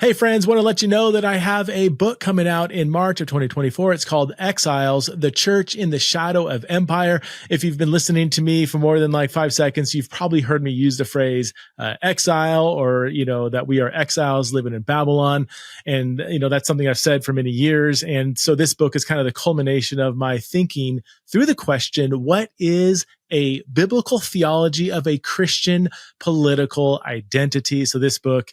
Hey friends, want to let you know that I have a book coming out in March of 2024. It's called Exiles, The Church in the Shadow of Empire. If you've been listening to me for more than like 5 seconds, you've probably heard me use the phrase exile, or, that we are exiles living in Babylon. And, that's something I've said for many years. And so this book is kind of the culmination of my thinking through the question, what is a biblical theology of a Christian political identity? So this book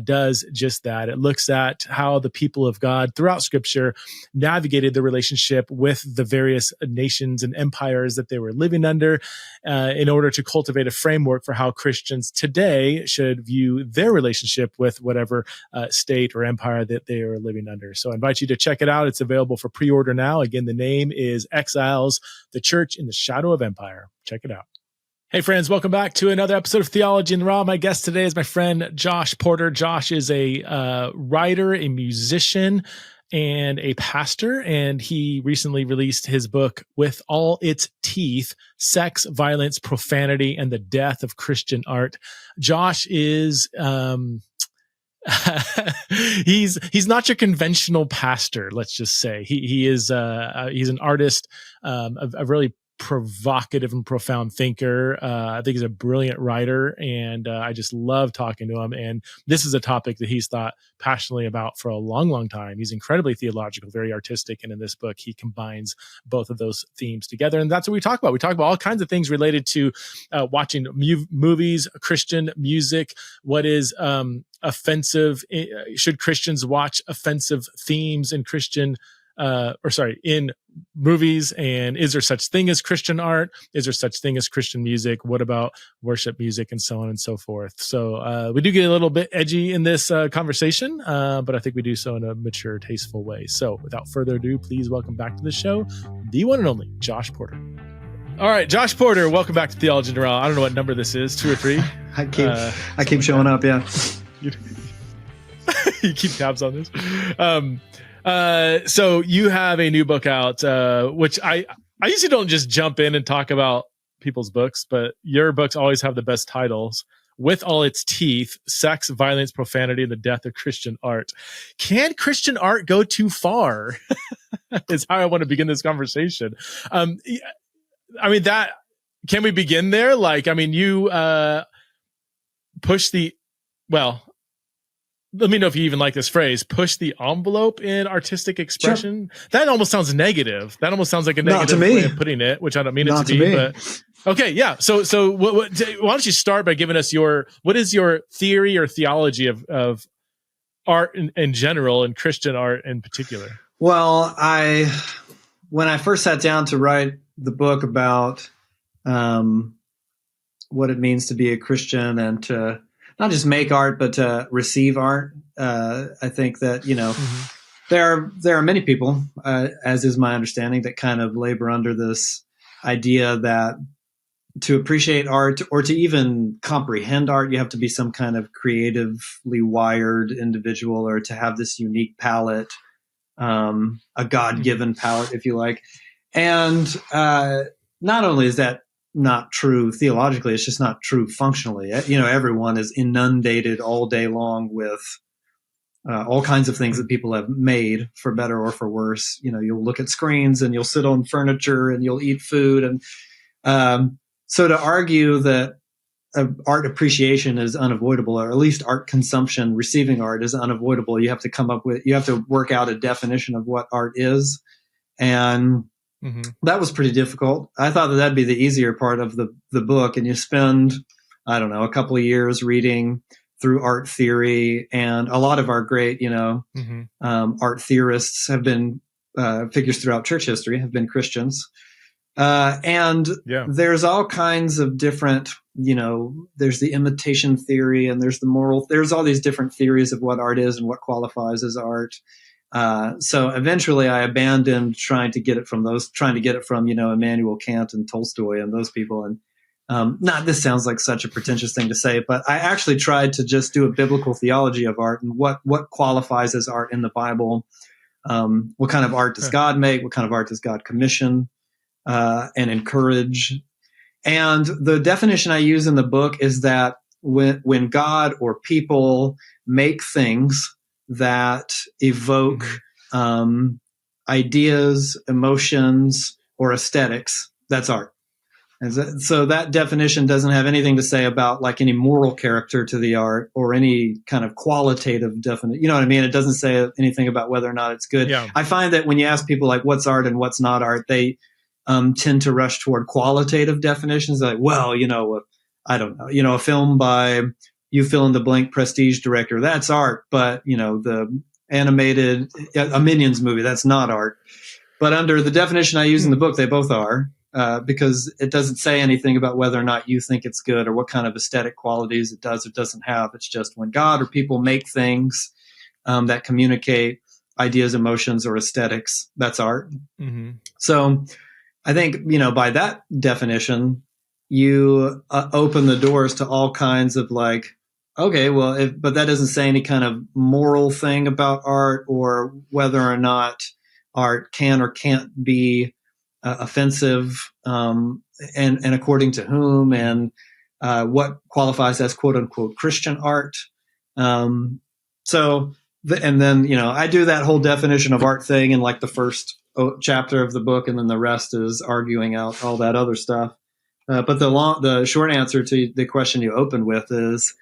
does just that. It looks at how the people of God throughout Scripture navigated the relationship with the various nations and empires that they were living under in order to cultivate a framework for how Christians today should view their relationship with whatever state or empire that they are living under. So I invite you to check it out. It's available for pre-order now. Again, the name is Exiles, The Church in the Shadow of Empire. Check it out. Hey friends, welcome back to another episode of Theology and Raw. My guest today is my friend Josh Porter. Josh is a writer, a musician, and a pastor, and he recently released his book, With All Its Teeth, Sex, Violence, Profanity, and the Death of Christian Art. Josh is he's not your conventional pastor, let's just say. He's an artist, a really provocative and profound thinker. I think he's a brilliant writer, and I just love talking to him. And this is a topic that he's thought passionately about for a long, long time. He's incredibly theological, very artistic, and in this book, he combines both of those themes together. And that's what we talk about. We talk about all kinds of things related to watching movies, Christian music. What is offensive? Should Christians watch offensive themes in in movies? And is there such thing as Christian art? Is there such thing as Christian music? What about worship music, and so on and so forth? So we do get a little bit edgy in this conversation, but I think we do so in a mature, tasteful way. So without further ado, please welcome back to the show, the one and only Josh Porter. All right, Josh Porter, welcome back to Theology and Raw. I don't know what number this is, 2 or 3. I keep showing up, yeah. You keep tabs on this. So you have a new book out, which I usually don't just jump in and talk about people's books, but your books always have the best titles. With All Its Teeth, Sex, Violence, Profanity, and the Death of Christian Art. Can Christian art go too far? Is how I want to begin this conversation. Can we begin there? You push let me know if you even like this phrase, push the envelope in artistic expression. Sure. That almost sounds negative. That almost sounds like a negative way of putting it, which I don't mean it to be. But okay, yeah. So why don't you start by giving us what is your theory or theology of art in general, and Christian art in particular? Well, when I first sat down to write the book about what it means to be a Christian and to not just make art, but to receive art. I think that, there are many people, as is my understanding, that kind of labor under this idea that to appreciate art or to even comprehend art, you have to be some kind of creatively wired individual, or to have this unique palette, a God-given palette, if you like. And not only is that not true theologically, it's just not true functionally. Everyone is inundated all day long with all kinds of things that people have made, for better or for worse. You'll look at screens, and you'll sit on furniture, and you'll eat food. And so to argue that art appreciation is unavoidable, or at least art consumption, receiving art is unavoidable, you have to work out a definition of what art is. And that was pretty difficult. I thought that'd be the easier part of the book. And you spend, a couple of years reading through art theory. And a lot of our great, art theorists have been figures throughout church history, have been Christians. There's all kinds of different, there's the imitation theory, and there's there's all these different theories of what art is and what qualifies as art. So eventually I abandoned trying to get it from, Immanuel Kant and Tolstoy and those people. And this sounds like such a pretentious thing to say, but I actually tried to just do a biblical theology of art and what qualifies as art in the Bible. What kind of art does God make? What kind of art does God commission and encourage? And the definition I use in the book is that when God or people make things, that evoke ideas, emotions, or aesthetics, that's art. And so that definition doesn't have anything to say about like any moral character to the art or any kind of qualitative definition. You know what I mean? It doesn't say anything about whether or not it's good. Yeah. I find that when you ask people like what's art and what's not art, they tend to rush toward qualitative definitions. Like, well, I don't know, a film by you fill in the blank prestige director, that's art. But, the animated a Minions movie, that's not art. But under the definition I use in the book, they both are. Because it doesn't say anything about whether or not you think it's good or what kind of aesthetic qualities it does or doesn't have. It's just when God or people make things that communicate ideas, emotions, or aesthetics, that's art. Mm-hmm. So I think, by that definition, you open the doors to all kinds of like, okay, well, but that doesn't say any kind of moral thing about art or whether or not art can or can't be offensive, and according to whom, and what qualifies as quote unquote Christian art. And then, I do that whole definition of art thing in like the first chapter of the book, and then the rest is arguing out all that other stuff. But the short answer to the question you opened with is,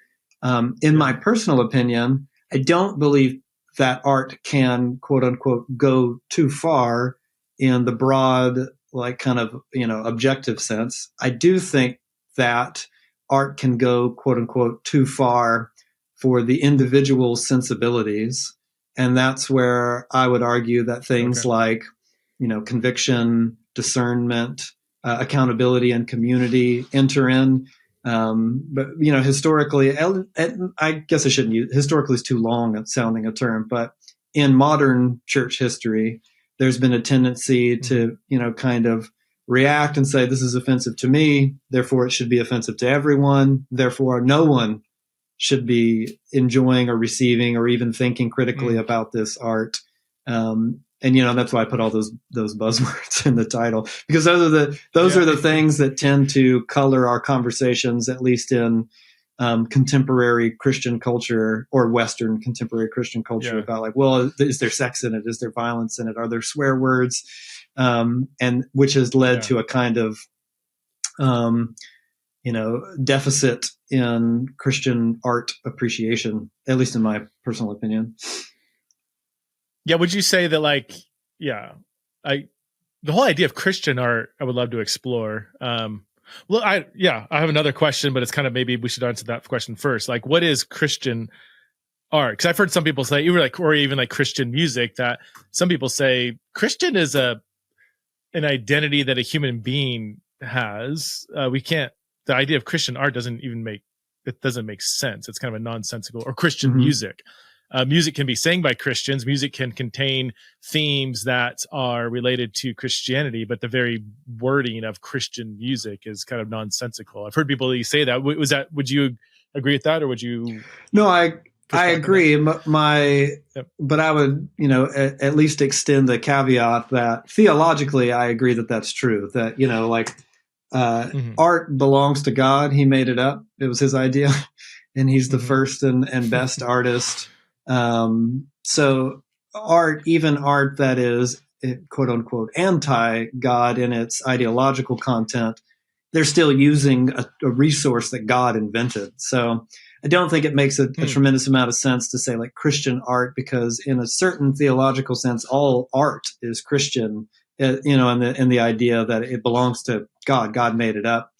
in my personal opinion, I don't believe that art can quote unquote go too far in the broad, like kind of, objective sense. I do think that art can go, quote unquote, too far for the individual sensibilities. And that's where I would argue that things like, conviction, discernment, accountability, and community enter in. But, historically, I guess I shouldn't use historically is too long at sounding a term, but in modern church history, there's been a tendency to, kind of react and say, this is offensive to me, therefore it should be offensive to everyone. Therefore, no one should be enjoying or receiving or even thinking critically about this art. And that's why I put all those buzzwords in the title, because those are the things that tend to color our conversations, at least in contemporary Christian culture or Western contemporary Christian culture, about like, well, is there sex in it? Is there violence in it? Are there swear words? And which has led to a kind of, deficit in Christian art appreciation, at least in my personal opinion. Yeah. Would you say that the whole idea of Christian art, I would love to explore. Well, I have another question, but it's kind of, maybe we should answer that question first. Like, what is Christian art? Because I've heard some people say, or even like Christian music, that some people say Christian is an identity that a human being has. The idea of Christian art doesn't make sense. It's kind of a nonsensical, or Christian music. Music can be sang by Christians. Music can contain themes that are related to Christianity, but the very wording of Christian music is kind of nonsensical. I've heard people say that. Would you agree with that, or would you? No, I agree. But I would, at least extend the caveat that theologically, I agree that that's true. That, art belongs to God. He made it up. It was his idea, and he's the first and best artist. So even art that is quote unquote anti-God in its ideological content, they're still using a resource that God invented. So I don't think it makes a tremendous amount of sense to say like Christian art, because in a certain theological sense, all art is Christian, in the idea that it belongs to God. God made it up.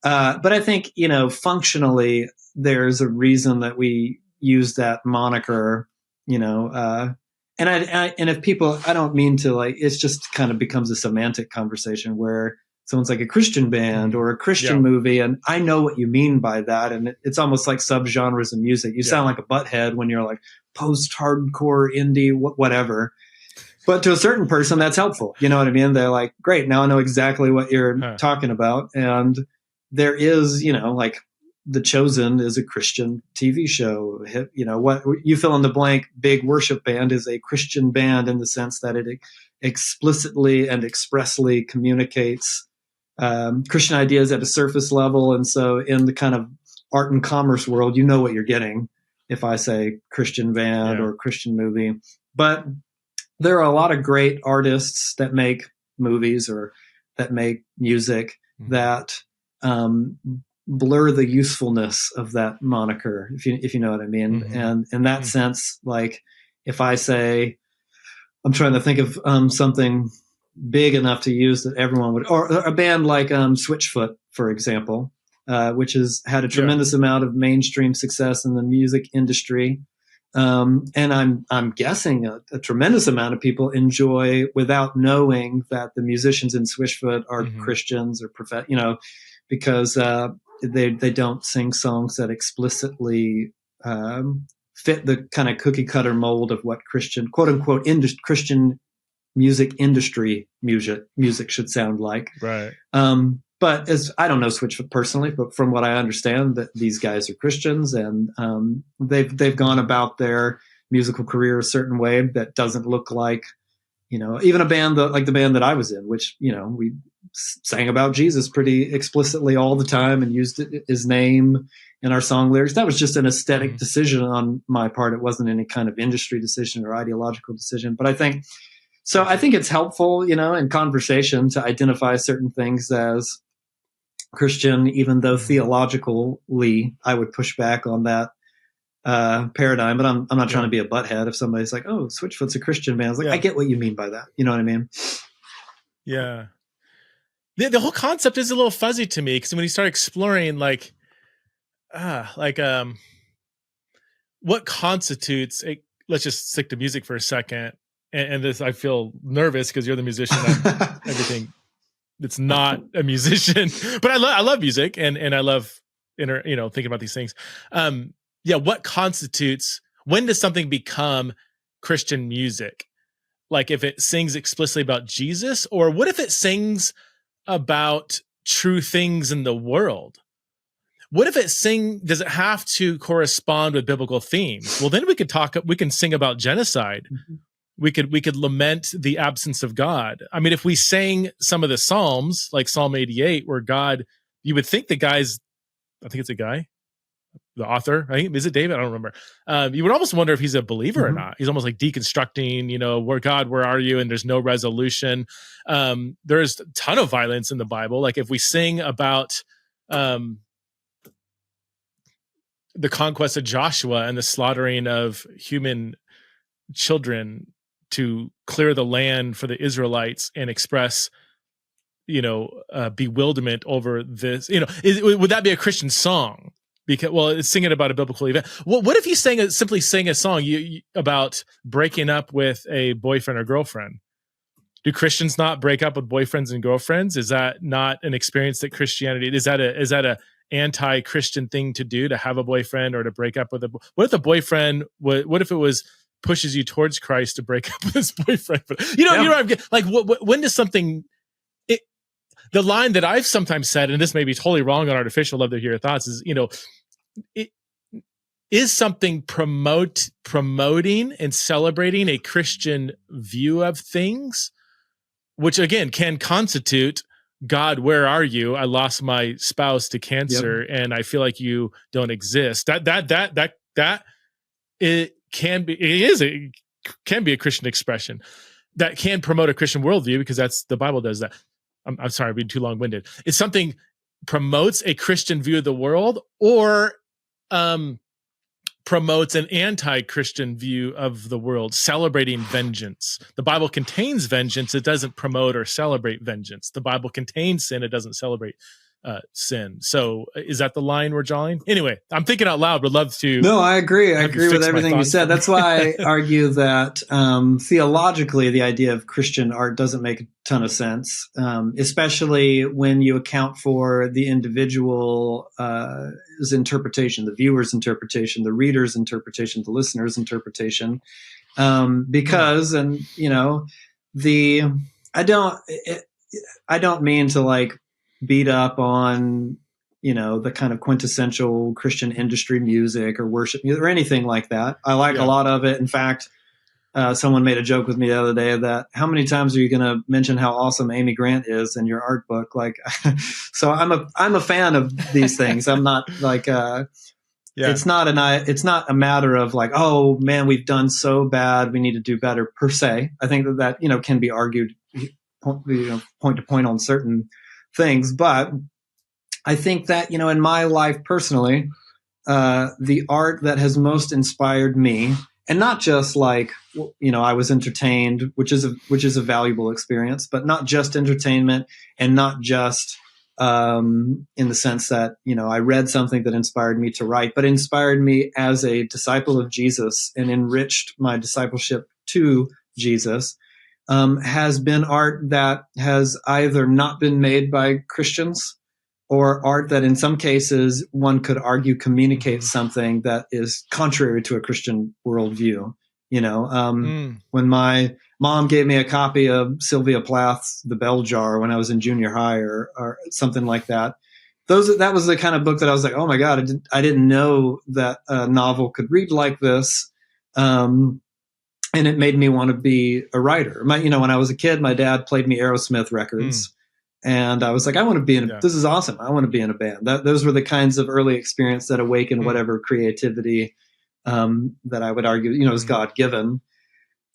But I think, functionally, there's a reason that we use that moniker, and if people, I don't mean to it's just kind of becomes a semantic conversation where someone's like a Christian band or a Christian movie. And I know what you mean by that. And it's almost like subgenres of music. You sound like a butthead when you're like post-hardcore, indie, whatever. But to a certain person, that's helpful. You know what I mean? They're like, great, now I know exactly what you're talking about. And there is, The Chosen is a Christian TV show. What you fill in the blank, big worship band is a Christian band in the sense that it explicitly and expressly communicates Christian ideas at a surface level. And so in the kind of art and commerce world, you know what you're getting. if I say Christian band or Christian movie. But there are a lot of great artists that make movies or that make music that blur the usefulness of that moniker, if you know what I mean. And in that sense, like if I say, I'm trying to think of something big enough to use that everyone would, or a band like Switchfoot, for example, which has had a tremendous amount of mainstream success in the music industry. And I'm guessing a tremendous amount of people enjoy without knowing that the musicians in Switchfoot are Christians or because they don't sing songs that explicitly fit the kind of cookie cutter mold of what Christian, quote unquote, Christian music industry music should sound like. Right. But as I don't know Switchfoot personally, but from what I understand, that these guys are Christians, and they've gone about their musical career a certain way that doesn't look like, even a band like the band that I was in, which we sang about Jesus pretty explicitly all the time and used his name in our song lyrics. That was just an aesthetic decision on my part. It wasn't any kind of industry decision or ideological decision. But I think it's helpful, in conversation to identify certain things as Christian, even though theologically I would push back on that paradigm. But I'm not trying to be a butthead if somebody's like, "Oh, Switchfoot's a Christian band." I was like, I get what you mean by that. You know what I mean? Yeah. The whole concept is a little fuzzy to me, because when you start exploring what constitutes let's just stick to music for a second. And this, I feel nervous because you're the musician. Everything that's not a musician, but I love music and I love thinking about these things. What constitutes, when does something become Christian music? Like if it sings explicitly about Jesus, or what if it sings about true things in the world? What if does it have to correspond with biblical themes? Well, then we can sing about genocide. We could lament the absence of God. I mean, if we sang some of the Psalms, like Psalm 88, where God, you would think I think it's a guy, the author, right? Is it David? I don't remember. You would almost wonder if he's a believer or not. He's almost like deconstructing, where are you? And there's no resolution. There's a ton of violence in the Bible. Like if we sing about the conquest of Joshua and the slaughtering of human children to clear the land for the Israelites and express, bewilderment over this, would that be a Christian song? Because, it's singing about a biblical event. What if you simply sang a song about breaking up with a boyfriend or girlfriend? Do Christians not break up with boyfriends and girlfriends? Is that not an experience that Christianity, is that a anti-Christian thing to do, to have a boyfriend or to break up with what if the boyfriend, what if it was pushes you towards Christ to break up with his boyfriend? You know what I'm getting? Like, when does something, the line that I've sometimes said, and this may be totally wrong on Artificial, love to hear your thoughts, is, is something promoting and celebrating a Christian view of things, which again can constitute, God, where are you? I lost my spouse to cancer, and I feel like you don't exist. It can be a Christian expression that can promote a Christian worldview, because that's, the Bible does that. I'm sorry, I'm being too long-winded. It's something promotes a Christian view of the world, or promotes an anti-Christian view of the world, celebrating vengeance. The Bible contains vengeance. It doesn't promote or celebrate vengeance. The Bible contains sin. It doesn't celebrate sin. So is that the line we're drawing? Anyway, I'm thinking out loud. Would love to. No, I agree. I agree with everything you said. That's why I argue that theologically, the idea of Christian art doesn't make a ton of sense, especially when you account for the individual's interpretation, the viewer's interpretation, the reader's interpretation, the listener's interpretation. Because, I don't mean to like beat up on, the kind of quintessential Christian industry music or worship music or anything like that. I like a lot of it. In fact, someone made a joke with me the other day that how many times are you going to mention how awesome Amy Grant is in your art book? Like, so I'm a fan of these things. I'm not like, Yeah. it's not a matter of like, oh man, we've done so bad, we need to do better per se. I think that can be argued point to point on certain things, but I think that in my life personally, the art that has most inspired me, and not just like I was entertained, which is a valuable experience, but not just entertainment, and not just in the sense that I read something that inspired me to write, but inspired me as a disciple of Jesus and enriched my discipleship to Jesus, has been art that has either not been made by Christians, or art that in some cases one could argue communicates something that is contrary to a Christian worldview. When my mom gave me a copy of Sylvia Plath's The Bell Jar when I was in junior high or something like that, that was the kind of book that I was like, oh my God, I didn't know that a novel could read like this. And it made me want to be a writer. When I was a kid, my dad played me Aerosmith records. And I was like, I want to be this is awesome. I want to be in a band. Those were the kinds of early experience that awakened whatever creativity that I would argue, is God given.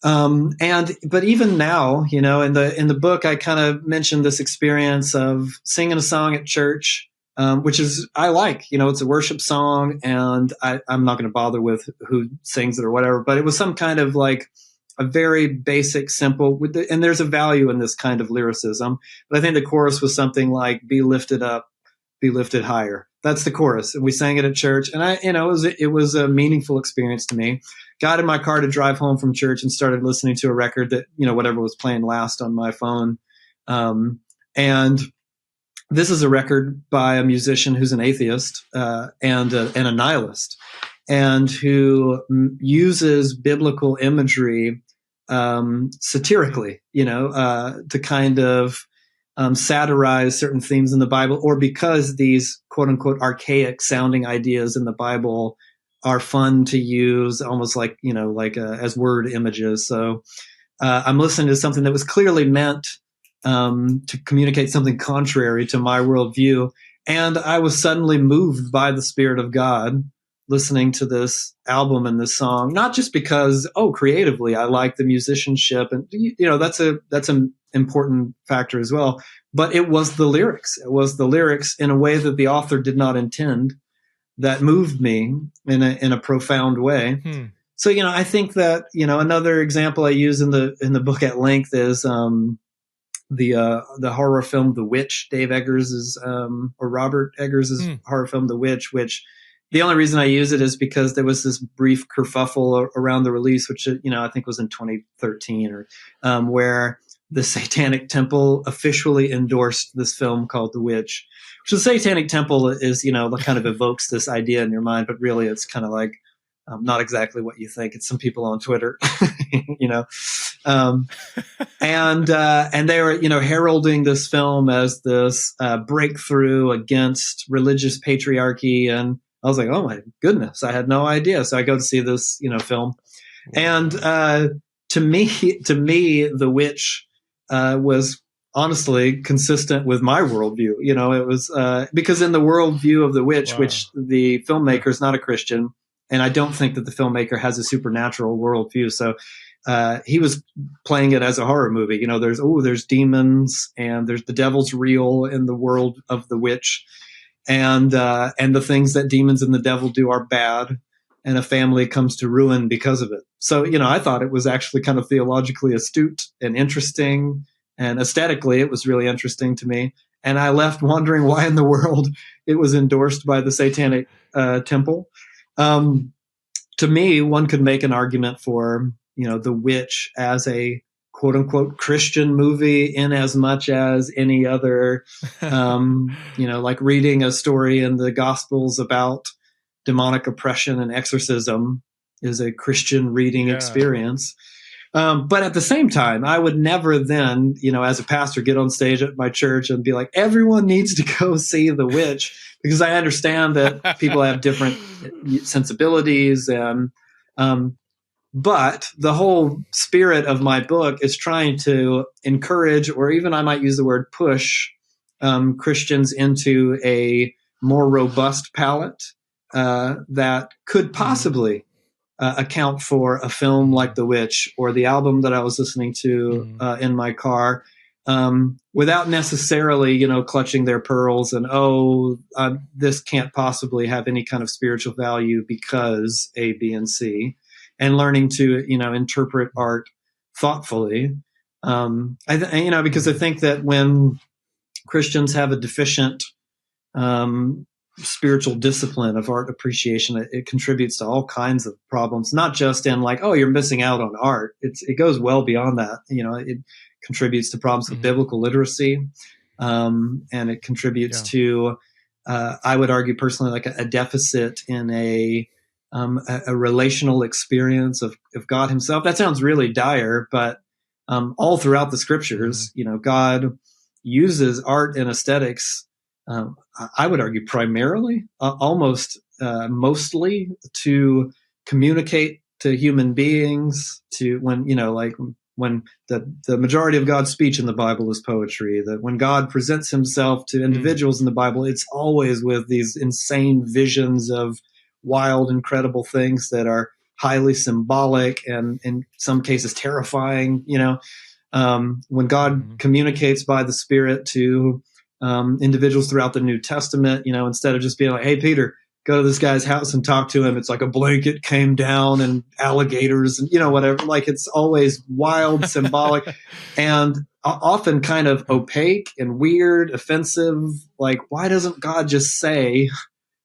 But even now, in the book, I kind of mentioned this experience of singing a song at church, which is, I like, it's a worship song, and I'm not going to bother with who sings it or whatever, but it was some kind of like a very basic, simple, and there's a value in this kind of lyricism. But I think the chorus was something like, be lifted up, be lifted higher. That's the chorus. And we sang it at church. And it was a meaningful experience to me. Got in my car to drive home from church and started listening to a record that, whatever was playing last on my phone. And this is a record by a musician who's an atheist, and a nihilist, and who uses biblical imagery satirically, to kind of satirize certain themes in the Bible, or because these quote unquote archaic sounding ideas in the Bible are fun to use, almost like, as word images. So I'm listening to something that was clearly meant to communicate something contrary to my worldview. And I was suddenly moved by the Spirit of God listening to this album and this song, not just because, creatively, I like the musicianship, and, that's an important factor as well, but it was the lyrics. It was the lyrics in a way that the author did not intend that moved me in a profound way. So, I think that, another example I use in the book at length is, the horror film The Witch, Dave Eggers's or Robert Eggers's horror film The Witch, which the only reason I use it is because there was this brief kerfuffle around the release, which I think was in 2013, or where the Satanic Temple officially endorsed this film called The Witch. Which the Satanic Temple is, kind of evokes this idea in your mind, but really it's kind of like not exactly what you think. It's some people on Twitter, and they were, heralding this film as this breakthrough against religious patriarchy. And I was like, oh my goodness, I had no idea. So I go to see this, film. And to me, The Witch was honestly consistent with my worldview. It was because in the worldview of The Witch, which the filmmaker is not a Christian, and I don't think that the filmmaker has a supernatural worldview. So he was playing it as a horror movie. There's demons, and there's the devil's real in the world of The Witch. And the things that demons and the devil do are bad, and a family comes to ruin because of it. So, I thought it was actually kind of theologically astute and interesting, and aesthetically it was really interesting to me. And I left wondering why in the world it was endorsed by the Satanic Temple. To me, one could make an argument for, The Witch as a quote unquote Christian movie, in as much as any other, like reading a story in the Gospels about demonic oppression and exorcism is a Christian reading experience. But at the same time, I would never then, as a pastor, get on stage at my church and be like, everyone needs to go see The Witch, because I understand that people have different sensibilities. And, but the whole spirit of my book is trying to encourage, or even I might use the word push, Christians into a more robust palette, that could possibly account for a film like The Witch or the album that I was listening to in my car, without necessarily, clutching their pearls and, this can't possibly have any kind of spiritual value because A, B, and C, and learning to, interpret art thoughtfully. Because I think that when Christians have a deficient spiritual discipline of art appreciation, it contributes to all kinds of problems, not just in like, you're missing out on art. It goes well beyond that. It contributes to problems with biblical literacy. And it contributes to, I would argue personally, like a deficit in a relational experience of God himself. That sounds really dire, but all throughout the scriptures, God uses art and aesthetics, I would argue primarily, almost mostly, to communicate to human beings, to when the majority of God's speech in the Bible is poetry, that when God presents himself to individuals in the Bible, it's always with these insane visions of wild, incredible things that are highly symbolic and in some cases terrifying. When God communicates by the Spirit to individuals throughout the New Testament, instead of just being like, hey, Peter, go to this guy's house and talk to him. It's like a blanket came down and alligators and, whatever. Like, it's always wild, symbolic, and often kind of opaque and weird, offensive. Like, why doesn't God just say,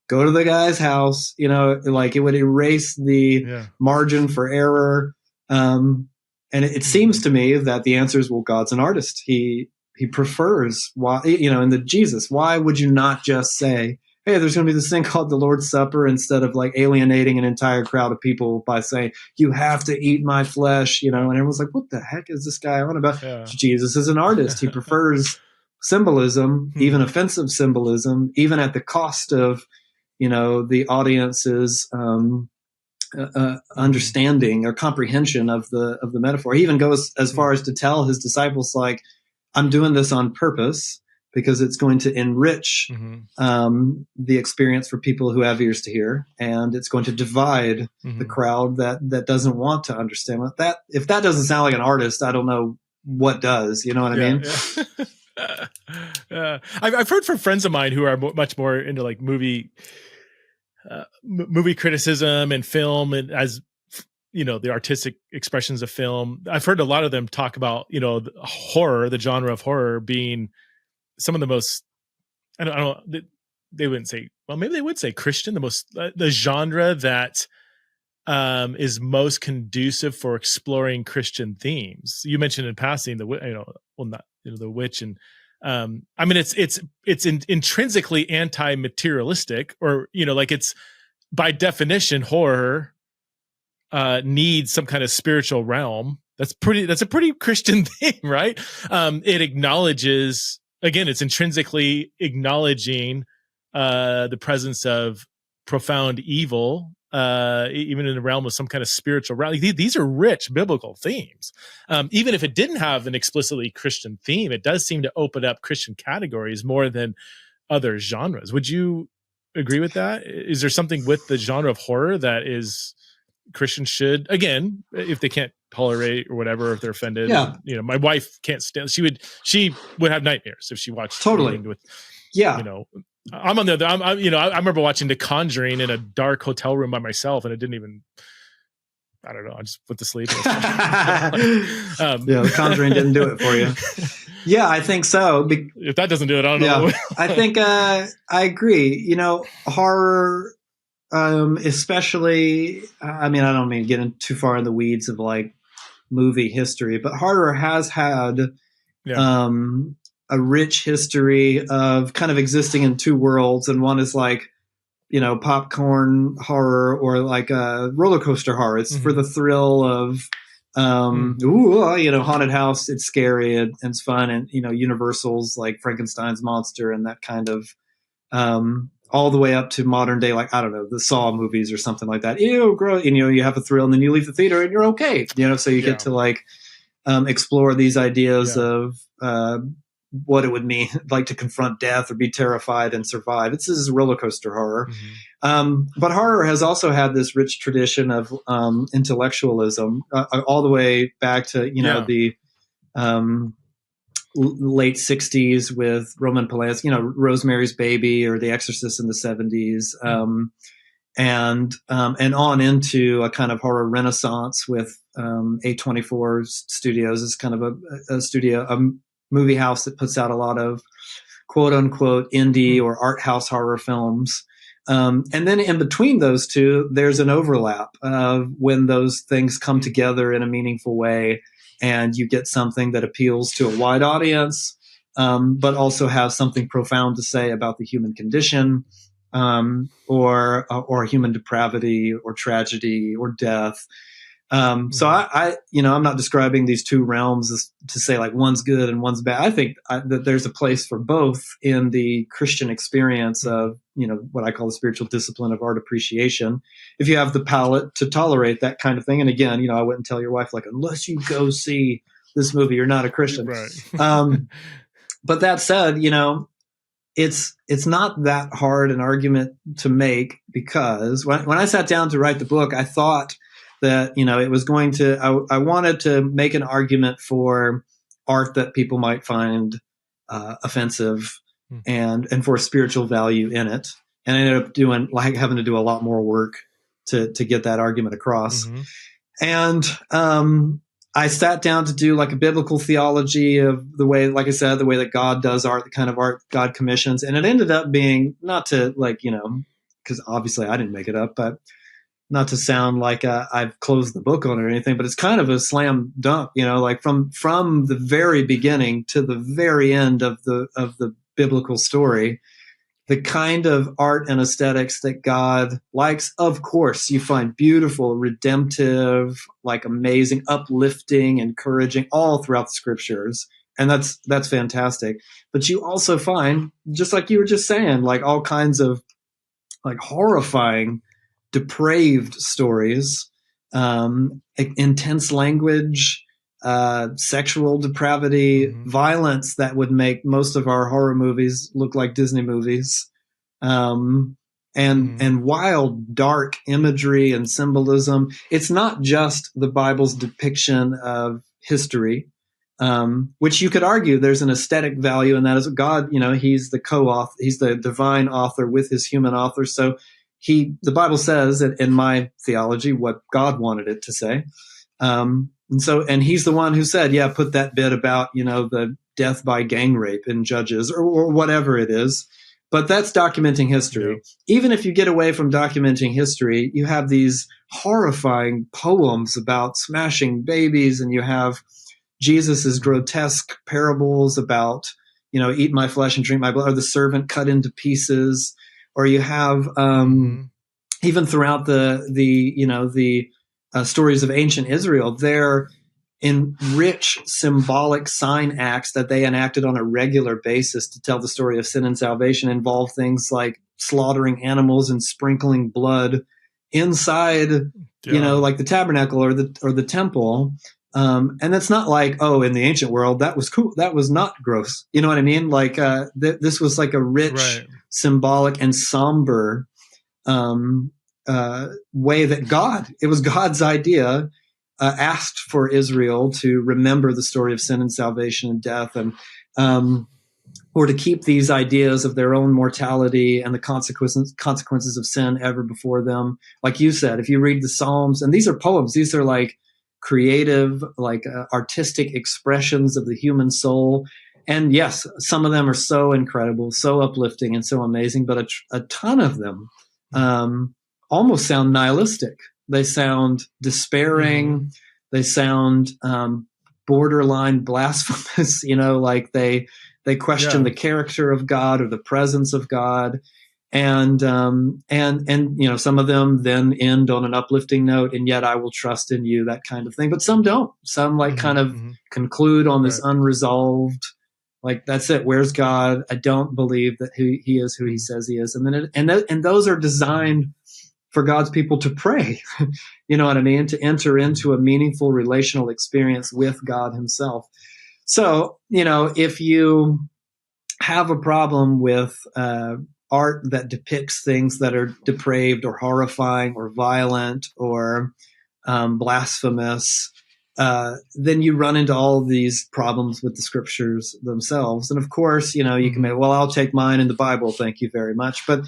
go to the guy's house? Like, it would erase the margin for error. And it seems to me that the answer is, well, God's an artist. He prefers, why, in the Jesus, why would you not just say, hey, there's going to be this thing called the Lord's Supper, instead of like alienating an entire crowd of people by saying, you have to eat my flesh, and everyone's like, what the heck is this guy on about? Yeah. Jesus is an artist. He prefers symbolism, even offensive symbolism, even at the cost of, the audience's understanding or comprehension of the metaphor. He even goes as far as to tell his disciples, like, I'm doing this on purpose because it's going to enrich the experience for people who have ears to hear, and it's going to divide the crowd that doesn't want to understand. If that doesn't sound like an artist, I don't know what does. You know what I mean? Yeah. I've heard from friends of mine who are much more into like movie criticism and film, and as the artistic expressions of film. I've heard a lot of them talk about horror, the genre of horror, being some of the most, I don't they wouldn't say, well, maybe they would say Christian, the genre that is most conducive for exploring Christian themes. You mentioned in passing the witch, and it's intrinsically anti-materialistic, or it's by definition horror needs some kind of spiritual realm. That's a pretty Christian thing, right? It acknowledges, again, it's intrinsically acknowledging the presence of profound evil, even in the realm of some kind of spiritual realm. These are rich biblical themes. Even if it didn't have an explicitly Christian theme, it does seem to open up Christian categories more than other genres. Would you agree with that? Is there something with the genre of horror that is Christians should, again, if they can't tolerate or whatever, if they're offended? Yeah. My wife can't stand. She would have nightmares if she watched. Totally. I'm on the other. I remember watching The Conjuring in a dark hotel room by myself, and it didn't even. I don't know. I just went to sleep. The Conjuring didn't do it for you. Yeah, I think so. If that doesn't do it, I don't know. I think I agree. Horror, especially. I don't mean to get in too far in the weeds of like movie history, but horror has had a rich history of kind of existing in two worlds, and one is like, popcorn horror, or like a roller coaster horror. It's for the thrill of, haunted house. It's scary and it's fun, and Universal's like Frankenstein's monster and that kind of, all the way up to modern day, like, I don't know, the Saw movies or something like that. Ew, gross. You have a thrill, and then you leave the theater and you're okay. So you get to like explore these ideas of what it would mean, like to confront death or be terrified and survive. This is roller coaster horror. But horror has also had this rich tradition of intellectualism all the way back to, the late 60s with Roman Polanski, Rosemary's Baby or The Exorcist in the 70s. And on into a kind of horror renaissance with A24 Studios is kind of a movie house that puts out a lot of quote unquote indie or art house horror films. And then in between those two, there's an overlap of when those things come together in a meaningful way, and you get something that appeals to a wide audience, but also has something profound to say about the human condition, or human depravity or tragedy or death. So I'm not describing these two realms as to say like one's good and one's bad. I think that there's a place for both in the Christian experience of, what I call the spiritual discipline of art appreciation. If you have the palate to tolerate that kind of thing. And again, I wouldn't tell your wife, like, unless you go see this movie, you're not a Christian. Right. But that said, it's not that hard an argument to make, because when I sat down to write the book, I thought that, it was going to, I wanted to make an argument for art that people might find offensive and for spiritual value in it. And I ended up having to do a lot more work to get that argument across. And I sat down to do like a biblical theology of the way, like I said, the way that God does art, the kind of art God commissions. And it ended up being, not to because obviously I didn't make it up, but not to sound like I've closed the book on it or anything, but it's kind of a slam dunk, like from the very beginning to the very end of the biblical story, the kind of art and aesthetics that God likes. Of course, you find beautiful, redemptive, like amazing, uplifting, encouraging all throughout the scriptures. And that's fantastic. But you also find, just like you were just saying, like all kinds of like horrifying, depraved stories, intense language, sexual depravity, violence that would make most of our horror movies look like Disney movies, and wild, dark imagery and symbolism. It's not just the Bible's depiction of history, which you could argue there's an aesthetic value in that as God, he's the co-author, he's the divine author with his human author. So the Bible says, in my theology, what God wanted it to say. And he's the one who said, put that bit about, the death by gang rape in Judges or whatever it is. But that's documenting history. Yeah. Even if you get away from documenting history, you have these horrifying poems about smashing babies, and you have Jesus's grotesque parables about, eat my flesh and drink my blood, or the servant cut into pieces. Or you have even throughout the stories of ancient Israel, they're in rich symbolic sign acts that they enacted on a regular basis to tell the story of sin and salvation, involve things like slaughtering animals and sprinkling blood inside, like the tabernacle or the temple. And that's not like, in the ancient world, that was cool. That was not gross. You know what I mean? Like, this was like a rich, symbolic and somber, way that it was God's idea, asked for Israel to remember the story of sin and salvation and death, and, or to keep these ideas of their own mortality and the consequences of sin ever before them. Like you said, if you read the Psalms, and these are poems, these are like creative, like artistic expressions of the human soul. And yes, some of them are so incredible, so uplifting and so amazing, but a ton of them almost sound nihilistic. They sound despairing. They sound borderline blasphemous, like they question the character of God or the presence of God. And some of them then end on an uplifting note, and yet I will trust in you, that kind of thing. But some don't. Some kind of conclude on this unresolved, like, that's it. Where's God? I don't believe that he is who he says he is. And then and those are designed for God's people to pray. You know what I mean? To enter into a meaningful relational experience with God himself. So, if you have a problem with art that depicts things that are depraved or horrifying or violent or blasphemous, then you run into all of these problems with the scriptures themselves. And of course, you can make, well, I'll take mine in the Bible, thank you very much. But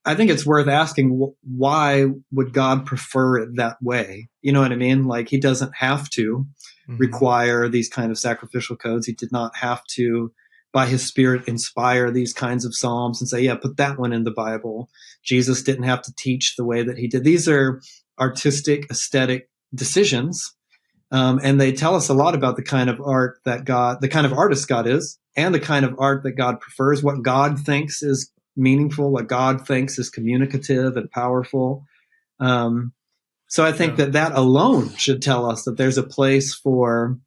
I think it's worth asking, why would God prefer it that way? You know what I mean? Like, he doesn't have to require these kind of sacrificial codes. He did not have to, by his Spirit, inspire these kinds of psalms and say, yeah, put that one in the Bible. Jesus didn't have to teach the way that he did. These are artistic, aesthetic decisions. And they tell us a lot about the kind of art that the kind of artist God is, and the kind of art that God prefers, what God thinks is meaningful, what God thinks is communicative and powerful. So I think that alone should tell us that there's a place for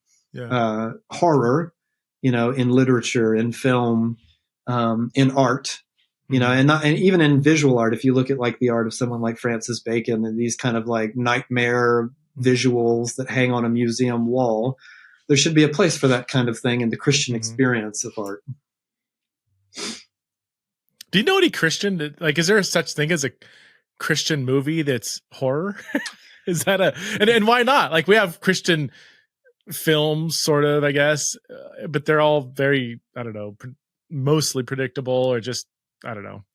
horror, in literature, in film, in art, and even in visual art. If you look at like the art of someone like Francis Bacon and these kind of like nightmare visuals that hang on a museum wall, there should be a place for that kind of thing in the Christian experience of art. Do you know any Christian, like, is there such thing as a Christian movie that's horror? Is that and why not? Like, we have Christian films, sort of, I guess, but they're all very, I don't know, mostly predictable, or just, I don't know.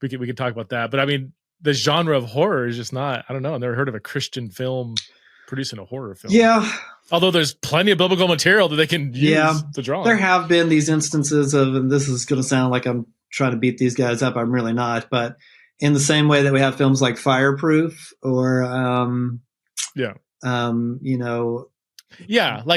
We could talk about that, but I mean, the genre of horror is just not, I don't know. I've never heard of a Christian film producing a horror film. Yeah. Although there's plenty of biblical material that they can use to draw. There have been these instances of, and this is going to sound like I'm trying to beat these guys up. I'm really not. But in the same way that we have films like Fireproof or, like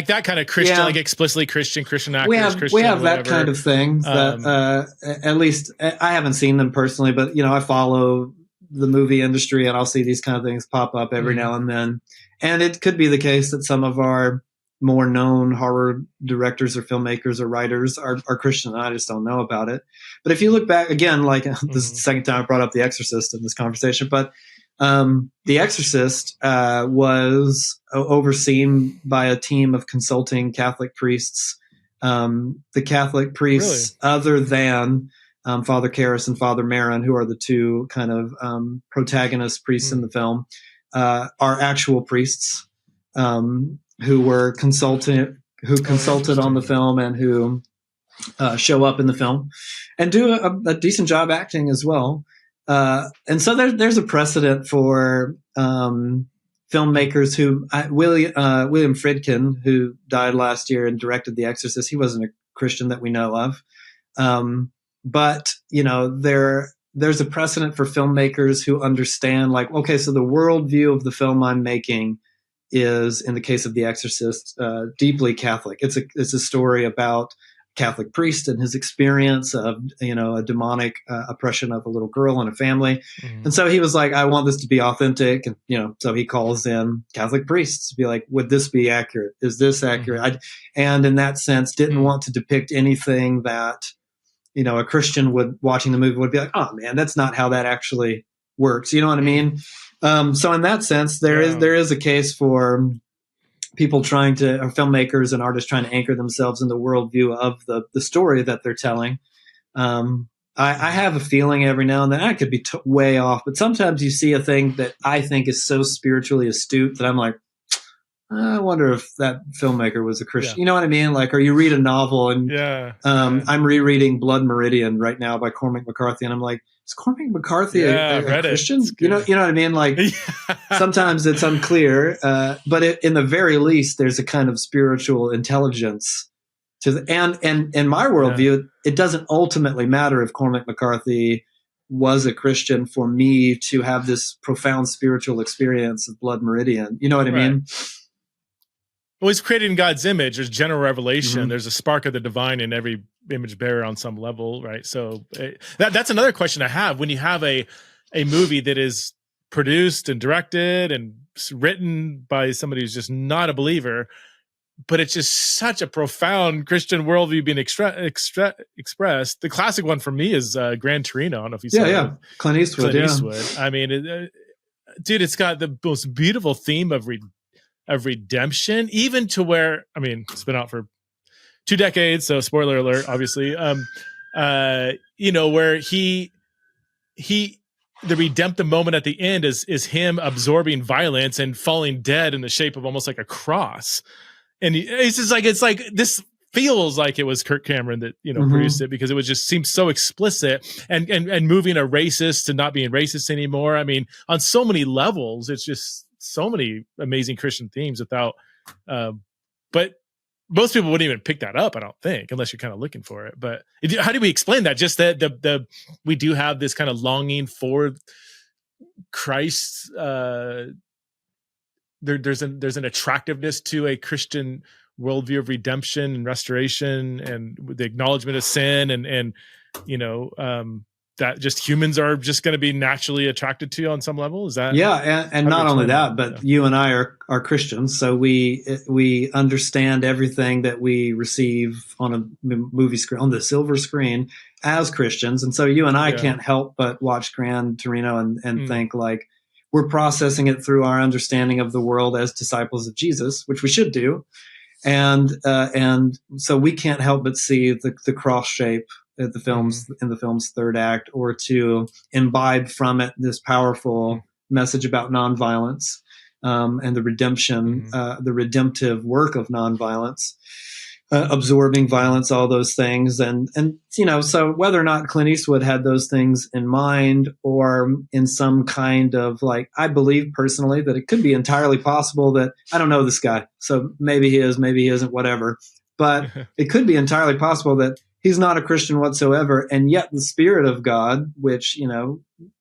that kind of Christian, like explicitly Christian actors. We have that kind of thing. That at least I haven't seen them personally, but I follow the movie industry, and I'll see these kind of things pop up every now and then. And it could be the case that some of our more known horror directors or filmmakers or writers are Christian, and I just don't know about it. But if you look back again, like this is the second time I brought up The Exorcist in this conversation, but The Exorcist was overseen by a team of consulting Catholic priests. The Catholic priests, other than Father Karras and Father Marin, who are the two kind of protagonist priests in the film, are actual priests who were consulted on the film, and who show up in the film and do a decent job acting as well. And so there's a precedent for filmmakers who William Friedkin, who died last year and directed The Exorcist. He wasn't a Christian that we know of. But there's a precedent for filmmakers who understand, like, okay, so the worldview of the film I'm making is, in the case of The Exorcist, deeply Catholic. It's a story about Catholic priest and his experience of, a demonic oppression of a little girl in a family. And so he was like, I want this to be authentic. And, so he calls in Catholic priests to be like, would this be accurate? Is this accurate? And in that sense, didn't want to depict anything that, a Christian watching the movie would be like, oh man, that's not how that actually works. You know what I mean? So in that sense, there is a case for people or filmmakers and artists trying to anchor themselves in the worldview of the story that they're telling. I have a feeling every now and then, I could be way off, but sometimes you see a thing that I think is so spiritually astute that I'm like, I wonder if that filmmaker was a Christian. You know what I mean? Like, or you read a novel and I'm rereading Blood Meridian right now by Cormac McCarthy, and I'm like, is Cormac McCarthy a Christian? You know what I mean? Like, sometimes it's unclear, but in the very least, there's a kind of spiritual intelligence to and in my worldview, it doesn't ultimately matter if Cormac McCarthy was a Christian for me to have this profound spiritual experience of Blood Meridian. You know what I mean? Well, he's created in God's image. There's general revelation. There's a spark of the divine in every image bearer on some level, right? So that's another question I have. When you have a movie that is produced and directed and written by somebody who's just not a believer, but it's just such a profound Christian worldview being expressed. The classic one for me is Gran Torino. I don't know if you saw it. Clint Eastwood. I mean, dude, it's got the most beautiful theme of redemption, even to where, I mean, it's been out for 2 decades. So spoiler alert, obviously. Where the redemptive moment at the end is him absorbing violence and falling dead in the shape of almost like a cross. And it's just like, this feels like it was Kirk Cameron that, produced it, because it was just seems so explicit and moving a racist to not being racist anymore. I mean, on so many levels, it's just so many amazing Christian themes but most people wouldn't even pick that up, I don't think, unless you're kind of looking for it. But how do we explain that? Just that we do have this kind of longing for Christ. There's an attractiveness to a Christian worldview of redemption and restoration and the acknowledgement of sin and that just humans are just going to be naturally attracted to on some level. Is that? Yeah. And not only that, but you and I are Christians. So we understand everything that we receive on a movie screen, on the silver screen, as Christians. And so you and I can't help but watch Gran Torino and think like we're processing it through our understanding of the world as disciples of Jesus, which we should do. And so we can't help but see the cross shape at the films in the film's third act, or to imbibe from it this powerful message about nonviolence and the redemption, the redemptive work of nonviolence, absorbing violence, all those things, and so whether or not Clint Eastwood had those things in mind, or in some kind of like, I believe personally that it could be entirely possible that, I don't know this guy, so maybe he is, maybe he isn't, whatever, but it could be entirely possible that he's not a Christian whatsoever, and yet the Spirit of God, which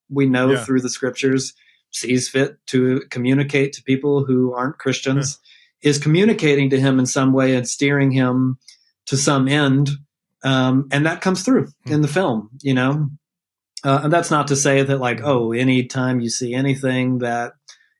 we know through the Scriptures, sees fit to communicate to people who aren't Christians, is communicating to him in some way and steering him to some end, and that comes through in the film. And that's not to say that like, anytime you see anything that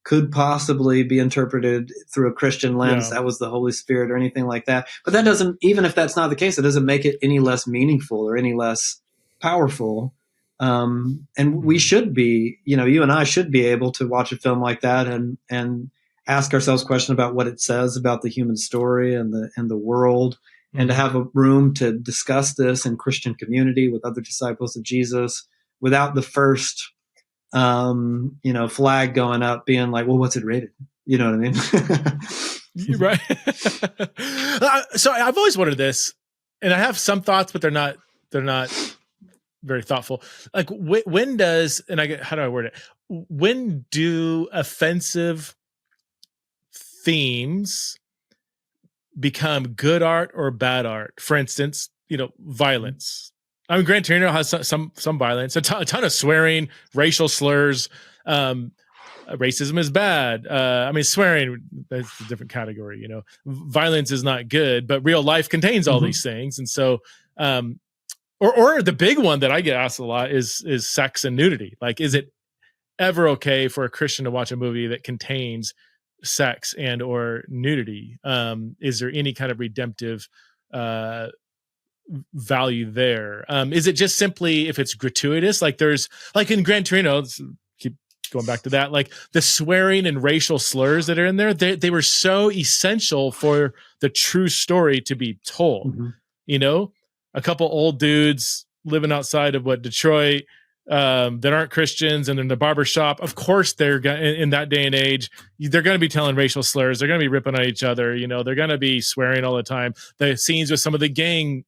could possibly be interpreted through a Christian lens, that was the Holy Spirit or anything like that. But that doesn't, even if that's not the case, it doesn't make it any less meaningful or any less powerful. And we should be, you and I should be able to watch a film like that and ask ourselves questions about what it says about the human story and the world, and to have a room to discuss this in Christian community with other disciples of Jesus without the first flag going up being like, well, what's it rated? You know what I mean? Right. So I've always wondered this, and I have some thoughts, but they're not very thoughtful. Like when does, how do I word it? When do offensive themes become good art or bad art? For instance, violence. I mean, Gran Torino has some violence, a ton of swearing, racial slurs. Racism is bad. I mean, swearing, that's a different category. Violence is not good, but real life contains all these things. And so, or the big one that I get asked a lot is sex and nudity. Like, is it ever okay for a Christian to watch a movie that contains sex and or nudity? Is there any kind of redemptive value there? Is it just simply if it's gratuitous? Like there's like in Gran Torino, keep going back to that, like the swearing and racial slurs that are in there, they were so essential for the true story to be told. A couple old dudes living outside of Detroit that aren't Christians, and in the barber shop, of course they're in that day and age, they're going to be telling racial slurs, they're going to be ripping on each other, they're going to be swearing all the time. The scenes with some of the gang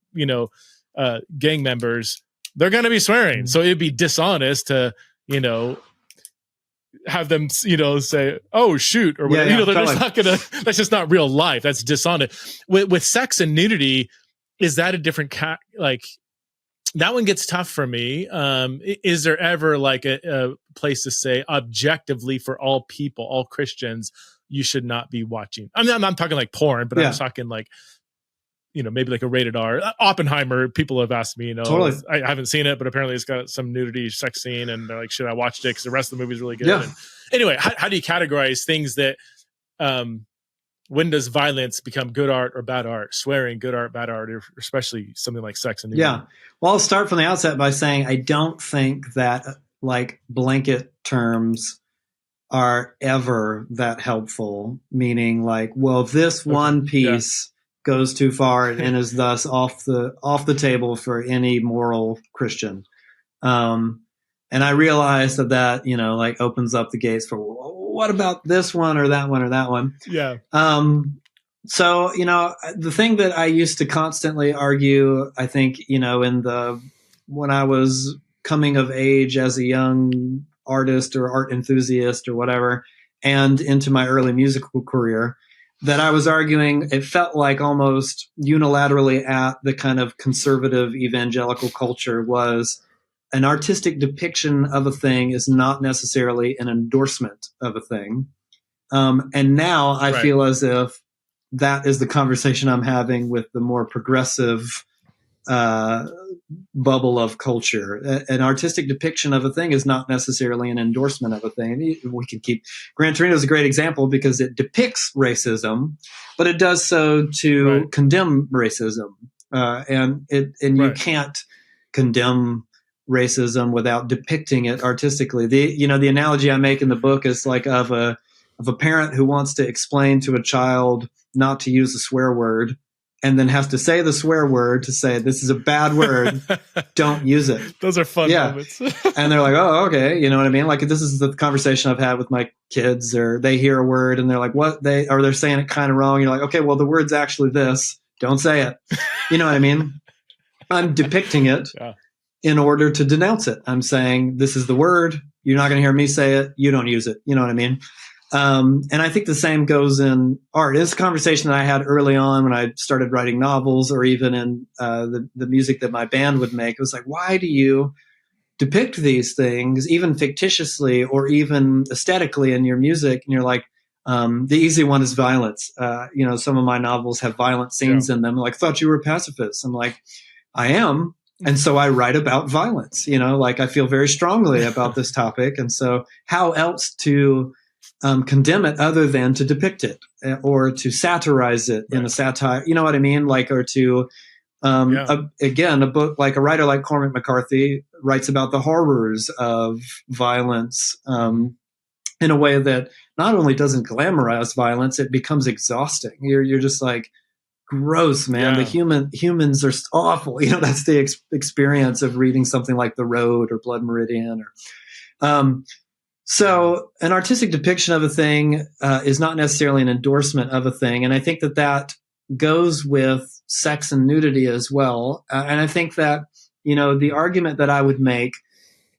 members, they're going to be swearing. So it'd be dishonest to have them say, oh shoot, or whatever. They're just not gonna, that's just not real life, that's dishonest. With sex and nudity, is that a different that one gets tough for me. Is there ever like a place to say objectively for all people, all Christians, you should not be watching? I mean, I'm not talking like porn, but I'm talking like, maybe like a rated R. Oppenheimer, people have asked me, Totally. I haven't seen it, but apparently it's got some nudity sex scene, and they're like, should I watch it? Because the rest of the movie is really good. Yeah. And anyway, how do you categorize things that, when does violence become good art or bad art? Swearing, good art, bad art, or especially something like sex and nudity? Yeah. Well, I'll start from the outset by saying I don't think that like blanket terms are ever that helpful. Meaning like, well, this one piece goes too far and is thus off the table for any moral Christian. And I realized that, like opens up the gates for, well, what about this one or that one or that one? Yeah. So, the thing that I used to constantly argue, I think, when I was coming of age as a young artist or art enthusiast or whatever, and into my early musical career, that I was arguing, it felt like almost unilaterally at the kind of conservative evangelical culture, was an artistic depiction of a thing is not necessarily an endorsement of a thing. And now I feel as if that is the conversation I'm having with the more progressive bubble of culture. An artistic depiction of a thing is not necessarily an endorsement of a thing. We can keep Gran Torino is a great example because it depicts racism, but it does so to condemn racism, and you can't condemn racism without depicting it artistically. The analogy I make in the book is like of a parent who wants to explain to a child not to use a swear word, and then has to say the swear word to say, this is a bad word, don't use it. Those are fun moments. And they're like, oh, okay. You know what I mean? Like, this is the conversation I've had with my kids, or they hear a word and they're like, what? They're saying it kind of wrong. You're like, okay, well, the word's actually this. Don't say it. You know what I mean? I'm depicting it in order to denounce it. I'm saying, this is the word. You're not going to hear me say it. You don't use it. You know what I mean? And I think the same goes in art. It's a conversation that I had early on when I started writing novels, or even in the music that my band would make. It was like, why do you depict these things, even fictitiously or even aesthetically, in your music? And you're like, the easy one is violence. Some of my novels have violent scenes in them. Like, I thought you were a pacifist. I'm like, I am. And so I write about violence, like I feel very strongly about this topic. And so how else to condemn it other than to depict it, or to satirize it in a satire, you know what I mean? Like, or to, again, a book like a writer like Cormac McCarthy writes about the horrors of violence, in a way that not only doesn't glamorize violence, it becomes exhausting. You're just like, gross, man. The humans are awful. That's the experience of reading something like The Road or Blood Meridian, or, so an artistic depiction of a thing is not necessarily an endorsement of a thing. And I think that goes with sex and nudity as well. And I think that, the argument that I would make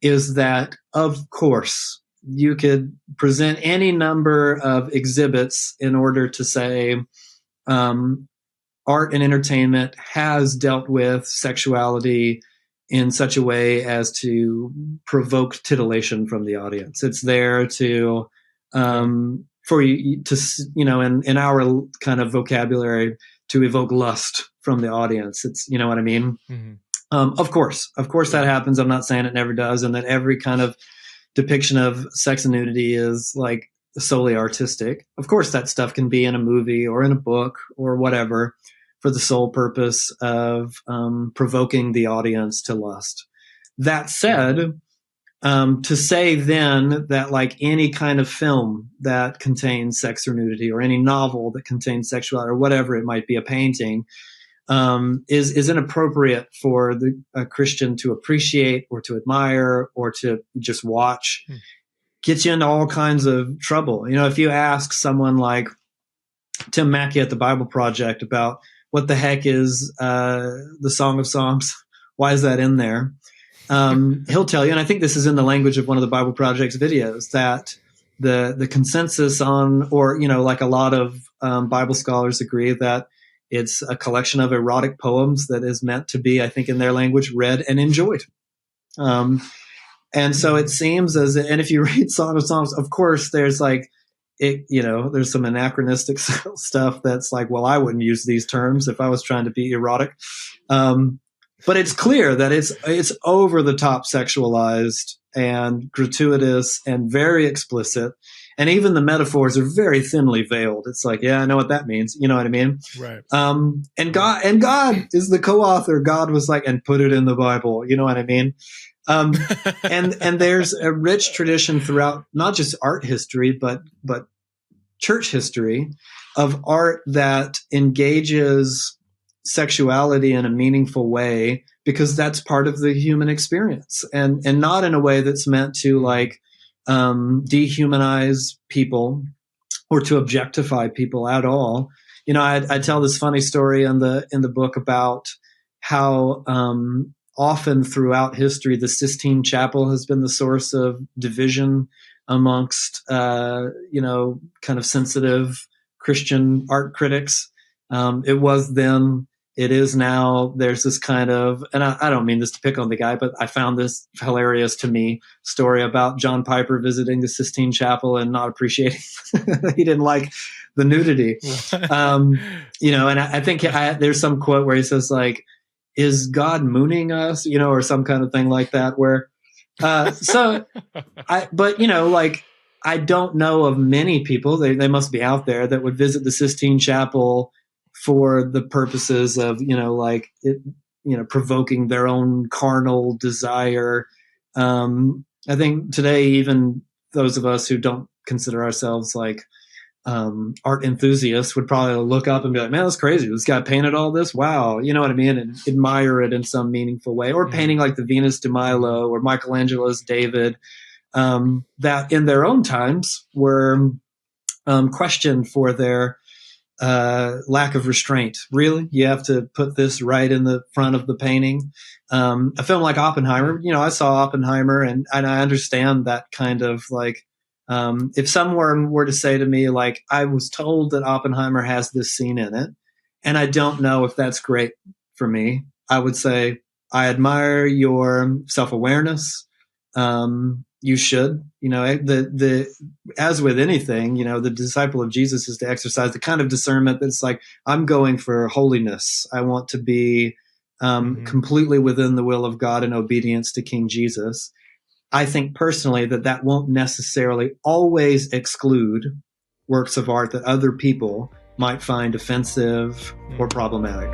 is that, of course, you could present any number of exhibits in order to say art and entertainment has dealt with sexuality in such a way as to provoke titillation from the audience. It's there to, for you to, in our kind of vocabulary, to evoke lust from the audience. It's, you know what I mean? Mm-hmm. Of course that happens. I'm not saying it never does, and that every kind of depiction of sex and nudity is like solely artistic. Of course, that stuff can be in a movie or in a book or whatever, for the sole purpose of provoking the audience to lust. That said, to say then that like any kind of film that contains sex or nudity, or any novel that contains sexuality, or whatever it might be, a painting, is inappropriate for a Christian to appreciate or to admire or to just watch, gets you into all kinds of trouble. If you ask someone like Tim Mackey at the Bible Project about what the heck is the Song of Songs, why is that in there? He'll tell you, and I think this is in the language of one of the Bible Project's videos, that the consensus on, or, like a lot of Bible scholars agree that it's a collection of erotic poems that is meant to be, I think in their language, read and enjoyed. And so it seems and if you read Song of Songs, of course, there's like, there's some anachronistic stuff that's like, well, I wouldn't use these terms if I was trying to be erotic. But it's clear that it's over the top sexualized and gratuitous and very explicit. And even the metaphors are very thinly veiled. It's like, yeah, I know what that means. You know what I mean? Right. And God is the co-author. God was like, and put it in the Bible. You know what I mean? And there's a rich tradition throughout not just art history, but church history of art that engages sexuality in a meaningful way, because that's part of the human experience, and not in a way that's meant to like dehumanize people or to objectify people at all. You know, I tell this funny story in the book about how often throughout history the Sistine Chapel has been the source of division amongst kind of sensitive Christian art critics. It was then, it is now. There's this kind of, and I don't mean this to pick on the guy, but I found this hilarious to me story about John Piper visiting the Sistine Chapel and not appreciating, he didn't like the nudity. And I think there's some quote where he says like, is God mooning us, or some kind of thing like that, where, I don't know of many people, they must be out there, that would visit the Sistine Chapel for the purposes of, provoking their own carnal desire. I think today, even those of us who don't consider ourselves like art enthusiasts would probably look up and be like, man, that's crazy. This guy painted all this. Wow. You know what I mean? And admire it in some meaningful way. Or painting like the Venus de Milo or Michelangelo's David, that in their own times were questioned for their lack of restraint. Really? You have to put this right in the front of the painting? A film like Oppenheimer, I saw Oppenheimer and I understand that kind of like, if someone were to say to me, like, I was told that Oppenheimer has this scene in it, and I don't know if that's great for me, I would say, I admire your self-awareness. You should, as with anything, the disciple of Jesus is to exercise the kind of discernment that's like, I'm going for holiness. I want to be completely within the will of God in obedience to King Jesus. I think personally that won't necessarily always exclude works of art that other people might find offensive or problematic.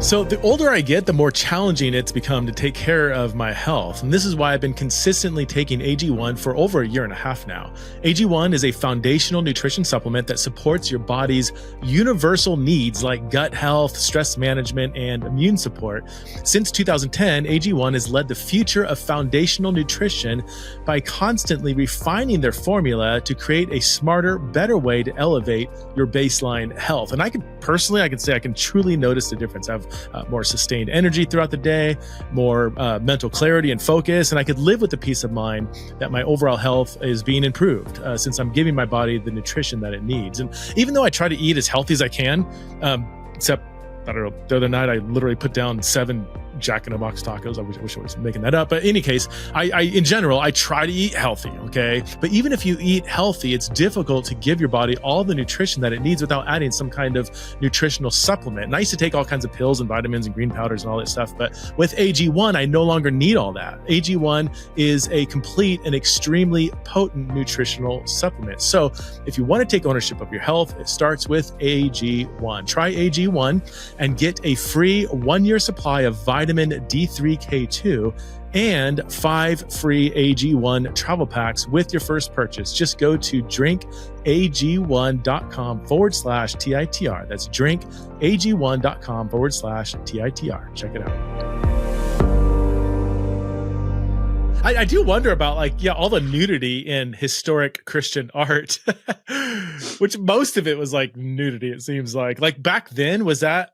So the older I get, the more challenging it's become to take care of my health. And this is why I've been consistently taking AG1 for over a year and a half now. AG1 is a foundational nutrition supplement that supports your body's universal needs like gut health, stress management, and immune support. Since 2010, AG1 has led the future of foundational nutrition by constantly refining their formula to create a smarter, better way to elevate your baseline health. And I can say I can truly notice the difference. I have more sustained energy throughout the day, more mental clarity and focus, and I could live with the peace of mind that my overall health is being improved since I'm giving my body the nutrition that it needs. And even though I try to eat as healthy as I can, except, I don't know, the other night I literally put down 7 Jack in a Box tacos. I wish I was making that up. But in any case, I in general, I try to eat healthy, okay? But even if you eat healthy, it's difficult to give your body all the nutrition that it needs without adding some kind of nutritional supplement. And I used to take all kinds of pills and vitamins and green powders and all that stuff. But with AG1, I no longer need all that. AG1 is a complete and extremely potent nutritional supplement. So if you want to take ownership of your health, it starts with AG1. Try AG1 and get a free 1-year supply of vitamin D3K2 and 5 free AG1 travel packs with your first purchase. Just go to drinkag1.com/TITR. That's drinkag1.com/TITR. Check it out. I do wonder about all the nudity in historic Christian art, which most of it was like nudity. It seems like back then, was that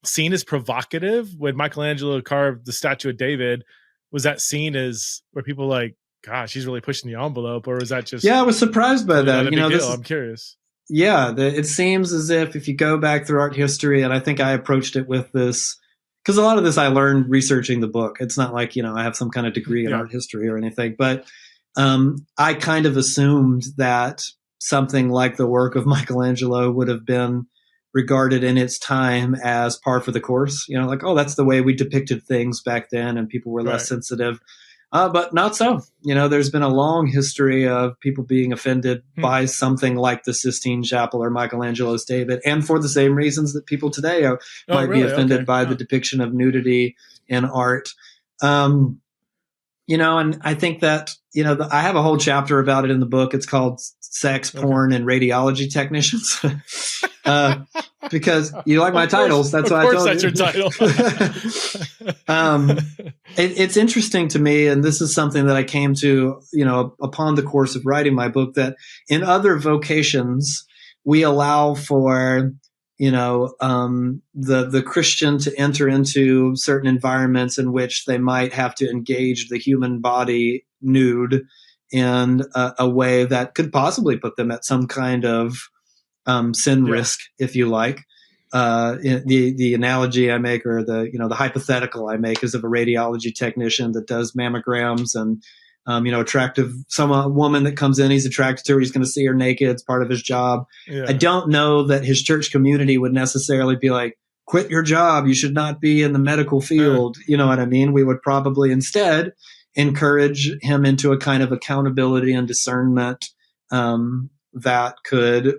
seen as provocative? When Michelangelo carved the statue of David, was that seen as where people like, gosh, he's really pushing the envelope, or was that just? Yeah, I was surprised by that. I'm curious. Yeah, it seems as if you go back through art history, and I think I approached it with this, because a lot of this I learned researching the book. It's not like, I have some kind of degree in art history or anything, but I kind of assumed that something like the work of Michelangelo would have been regarded in its time as par for the course, that's the way we depicted things back then, and people were less sensitive. But not so. There's been a long history of people being offended by something like the Sistine Chapel or Michelangelo's David, and for the same reasons that people today might be offended by the depiction of nudity in art. And I think that, I have a whole chapter about it in the book. It's called sex, porn, and radiology technicians. Because you like my titles. That's why I told that's you. Your title. It's interesting to me, and this is something that I came to, upon the course of writing my book, that in other vocations, we allow for, the Christian to enter into certain environments in which they might have to engage the human body nude in a way that could possibly put them at some kind of sin risk, if you like. The analogy I make, or the hypothetical I make, is of a radiology technician that does mammograms and attractive woman that comes in, he's attracted to her, he's going to see her naked, it's part of his job. I don't know that his church community would necessarily be like, quit your job, you should not be in the medical field. You know what I mean? We would probably instead encourage him into a kind of accountability and discernment that could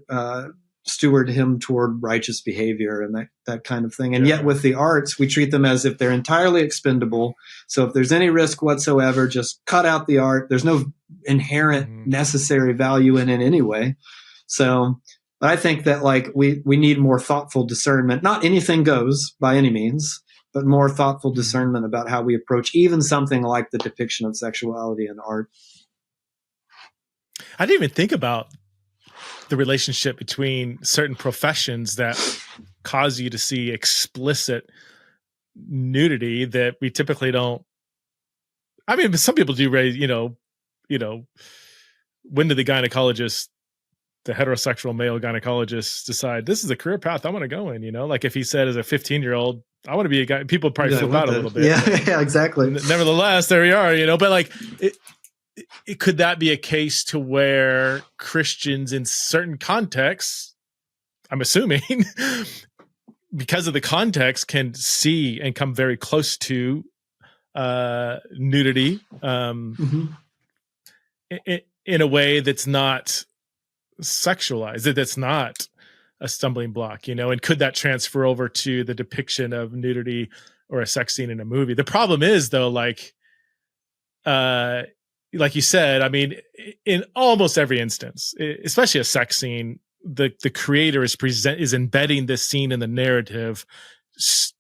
steward him toward righteous behavior and that kind of thing. And yet with the arts, we treat them as if they're entirely expendable. So if there's any risk whatsoever, just cut out the art. There's no inherent necessary value in it anyway. So I think that we need more thoughtful discernment. Not anything goes by any means, but more thoughtful discernment about how we approach even something like the depiction of sexuality in art. I didn't even think about the relationship between certain professions that cause you to see explicit nudity that we typically don't. I mean, some people do raise, when did the heterosexual male gynecologist decide this is a career path I want to go in, like if he said as a 15-year-old, I want to be a guy, people probably flip out a little bit. Yeah, exactly. Nevertheless, there we are, but could that be a case to where Christians in certain contexts, I'm assuming, because of the context, can see and come very close to nudity in a way that's not sexualized, that's not a stumbling block, and could that transfer over to the depiction of nudity or a sex scene in a movie? The problem is, though, like you said, I mean, in almost every instance, especially a sex scene, the creator is embedding this scene in the narrative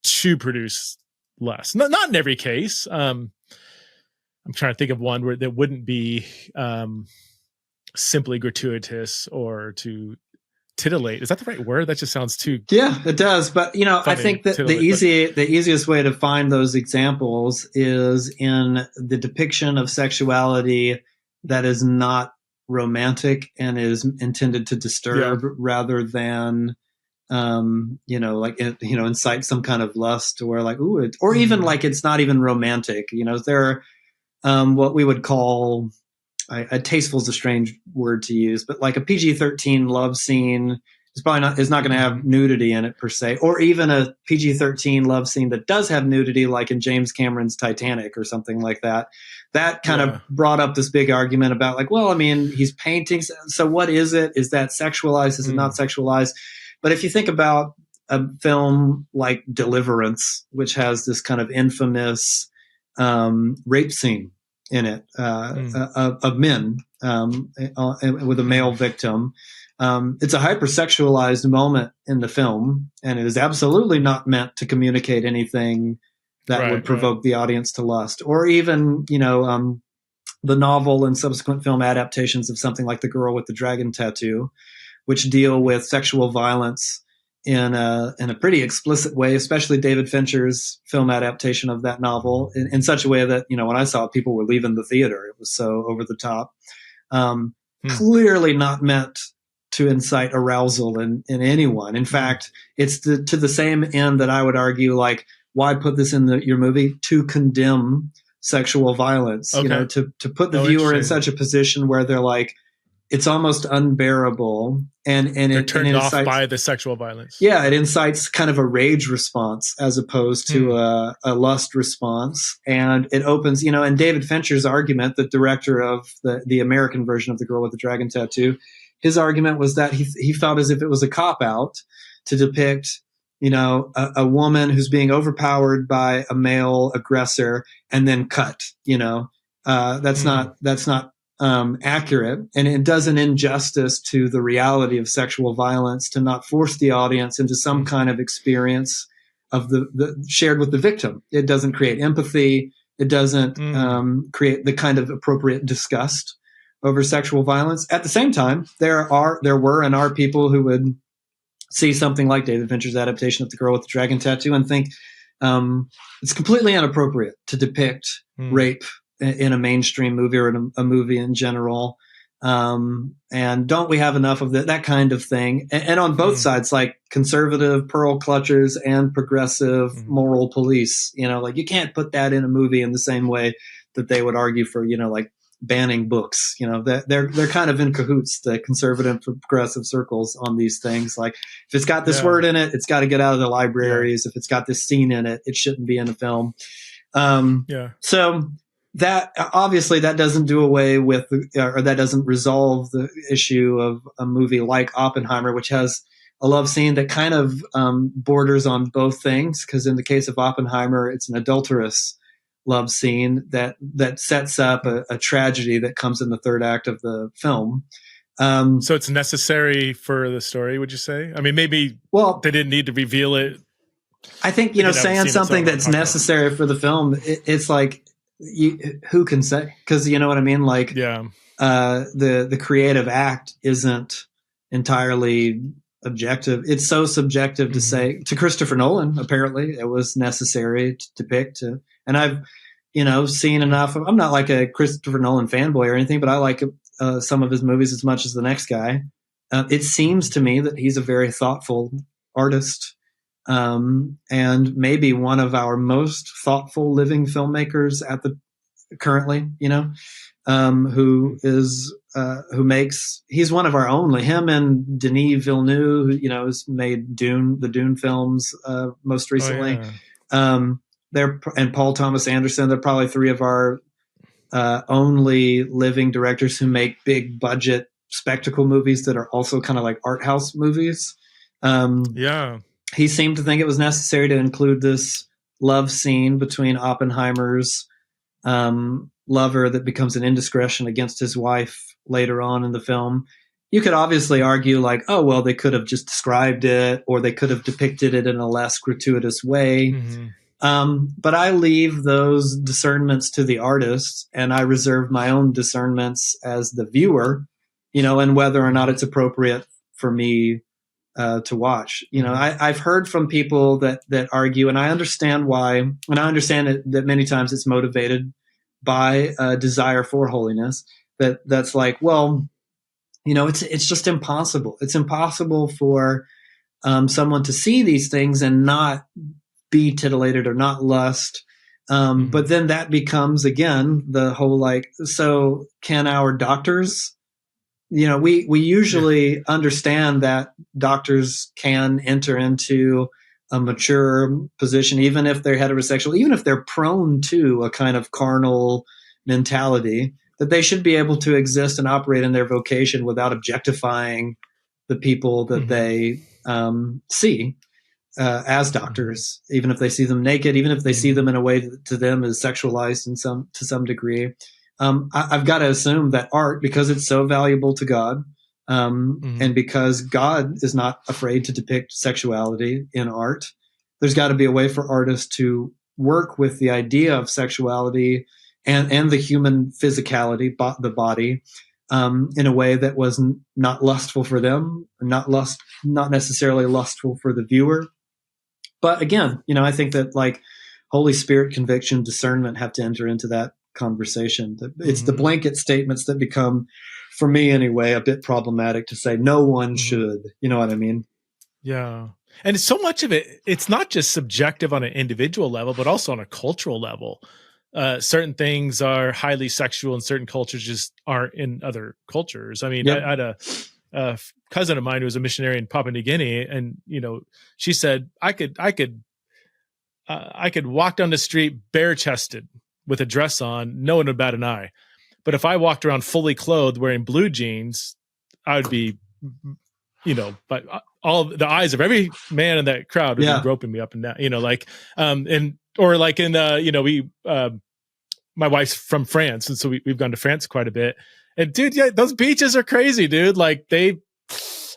to produce lust. Not in every case. I'm trying to think of one where that wouldn't be simply gratuitous or to titillate. Is that the right word? That just sounds too. Yeah, it does. But funny, I think that the easiest way to find those examples is in the depiction of sexuality that is not romantic and is intended to disturb rather than incite some kind of lust, or even it's not even romantic. There are what we would call, tasteful is a strange word to use, but like a PG-13 love scene is not going to have nudity in it per se, or even a PG-13 love scene that does have nudity, like in James Cameron's Titanic or something like that. That kind of brought up this big argument about he's painting. So what is it? Is that sexualized? Is it not sexualized? But if you think about a film like Deliverance, which has this kind of infamous rape scene in it of men with a male victim. It's a hypersexualized moment in the film, and it is absolutely not meant to communicate anything that would provoke the audience to lust. Or even, the novel and subsequent film adaptations of something like The Girl with the Dragon Tattoo, which deal with sexual violence in a pretty explicit way, especially David Fincher's film adaptation of that novel, in such a way that, when I saw it, people were leaving the theater. It was so over the top. Clearly not meant to incite arousal in anyone. In fact, it's to the same end that I would argue, why put this in your movie? To condemn sexual violence, to put the viewer in such a position where they're like, it's almost unbearable, and they're turned off by the sexual violence. Yeah, it incites kind of a rage response as opposed to a lust response, and it opens. And David Fincher's argument, the director of the American version of The Girl with the Dragon Tattoo, his argument was that he felt as if it was a cop out to depict, a woman who's being overpowered by a male aggressor and then cut. That's not accurate, and it does an injustice to the reality of sexual violence to not force the audience into some kind of experience of the shared with the victim. It doesn't create empathy. It doesn't create the kind of appropriate disgust over sexual violence. At the same time, there were and are people who would see something like David Fincher's adaptation of The Girl with the Dragon Tattoo and think it's completely inappropriate to depict rape in a mainstream movie or in a movie in general. And don't we have enough of that kind of thing? And on both sides, like conservative pearl clutchers and progressive moral police, like you can't put that in a movie in the same way that they would argue for, like banning books. They're kind of in cahoots, the conservative and progressive circles, on these things. Like if it's got this word in it, it's got to get out of the libraries. If it's got this scene in it, it shouldn't be in a film. So that obviously that doesn't do away with, or that doesn't resolve the issue of a movie like Oppenheimer, which has a love scene that kind of borders on both things. Because in the case of Oppenheimer, it's an adulterous love scene that sets up a tragedy that comes in the third act of the film. So it's necessary for the story, would you say? I mean, maybe they didn't need to reveal it. I think, saying something that's necessary for the film, it's like, who can say? Because you know what I mean? Like, the creative act isn't entirely objective. It's so subjective to say. To Christopher Nolan, apparently, it was necessary to depict. And I've, seen enough. I'm not like a Christopher Nolan fanboy or anything, but I like some of his movies as much as the next guy. It seems to me that he's a very thoughtful artist. And maybe one of our most thoughtful living filmmakers currently, he's one of our only, him and Denis Villeneuve, who, has made the Dune films, most recently. And Paul Thomas Anderson, they're probably three of our, only living directors who make big budget spectacle movies that are also kind of like art house movies. He seemed to think it was necessary to include this love scene between Oppenheimer's lover that becomes an indiscretion against his wife later on in the film. You could obviously argue like, oh, well, they could have just described it, or they could have depicted it in a less gratuitous way. But I leave those discernments to the artists, and I reserve my own discernments as the viewer, and whether or not it's appropriate for me to watch. I've heard from people that argue, and I understand why, and I understand that many times it's motivated by a desire for holiness. That's like, well, it's just impossible. It's impossible for someone to see these things and not be titillated or not lust. But then that becomes again the whole like, so can our doctors? We usually understand that doctors can enter into a mature position, even if they're heterosexual, even if they're prone to a kind of carnal mentality, that they should be able to exist and operate in their vocation without objectifying the people that they see as doctors, even if they see them naked, even if they see them in a way that to them is sexualized to some degree. I've got to assume that art, because it's so valuable to God, and because God is not afraid to depict sexuality in art, there's got to be a way for artists to work with the idea of sexuality and the human physicality, the body, in a way that was not lustful for them, not necessarily lustful for the viewer. But again, I think that like Holy Spirit conviction, discernment have to enter into that conversation. It's the blanket statements that become, for me anyway, a bit problematic to say no one should. You know what I mean? Yeah. And so much of it, it's not just subjective on an individual level, but also on a cultural level. Certain things are highly sexual and certain cultures just aren't in other cultures. I mean, I had a cousin of mine who was a missionary in Papua New Guinea, and she said I could walk down the street bare chested with a dress on, no one would bat an eye. But if I walked around fully clothed wearing blue jeans, I would be, but all the eyes of every man in that crowd would be groping me up and down, my wife's from France. And so we've gone to France quite a bit. And dude, yeah, those beaches are crazy, dude. Like they,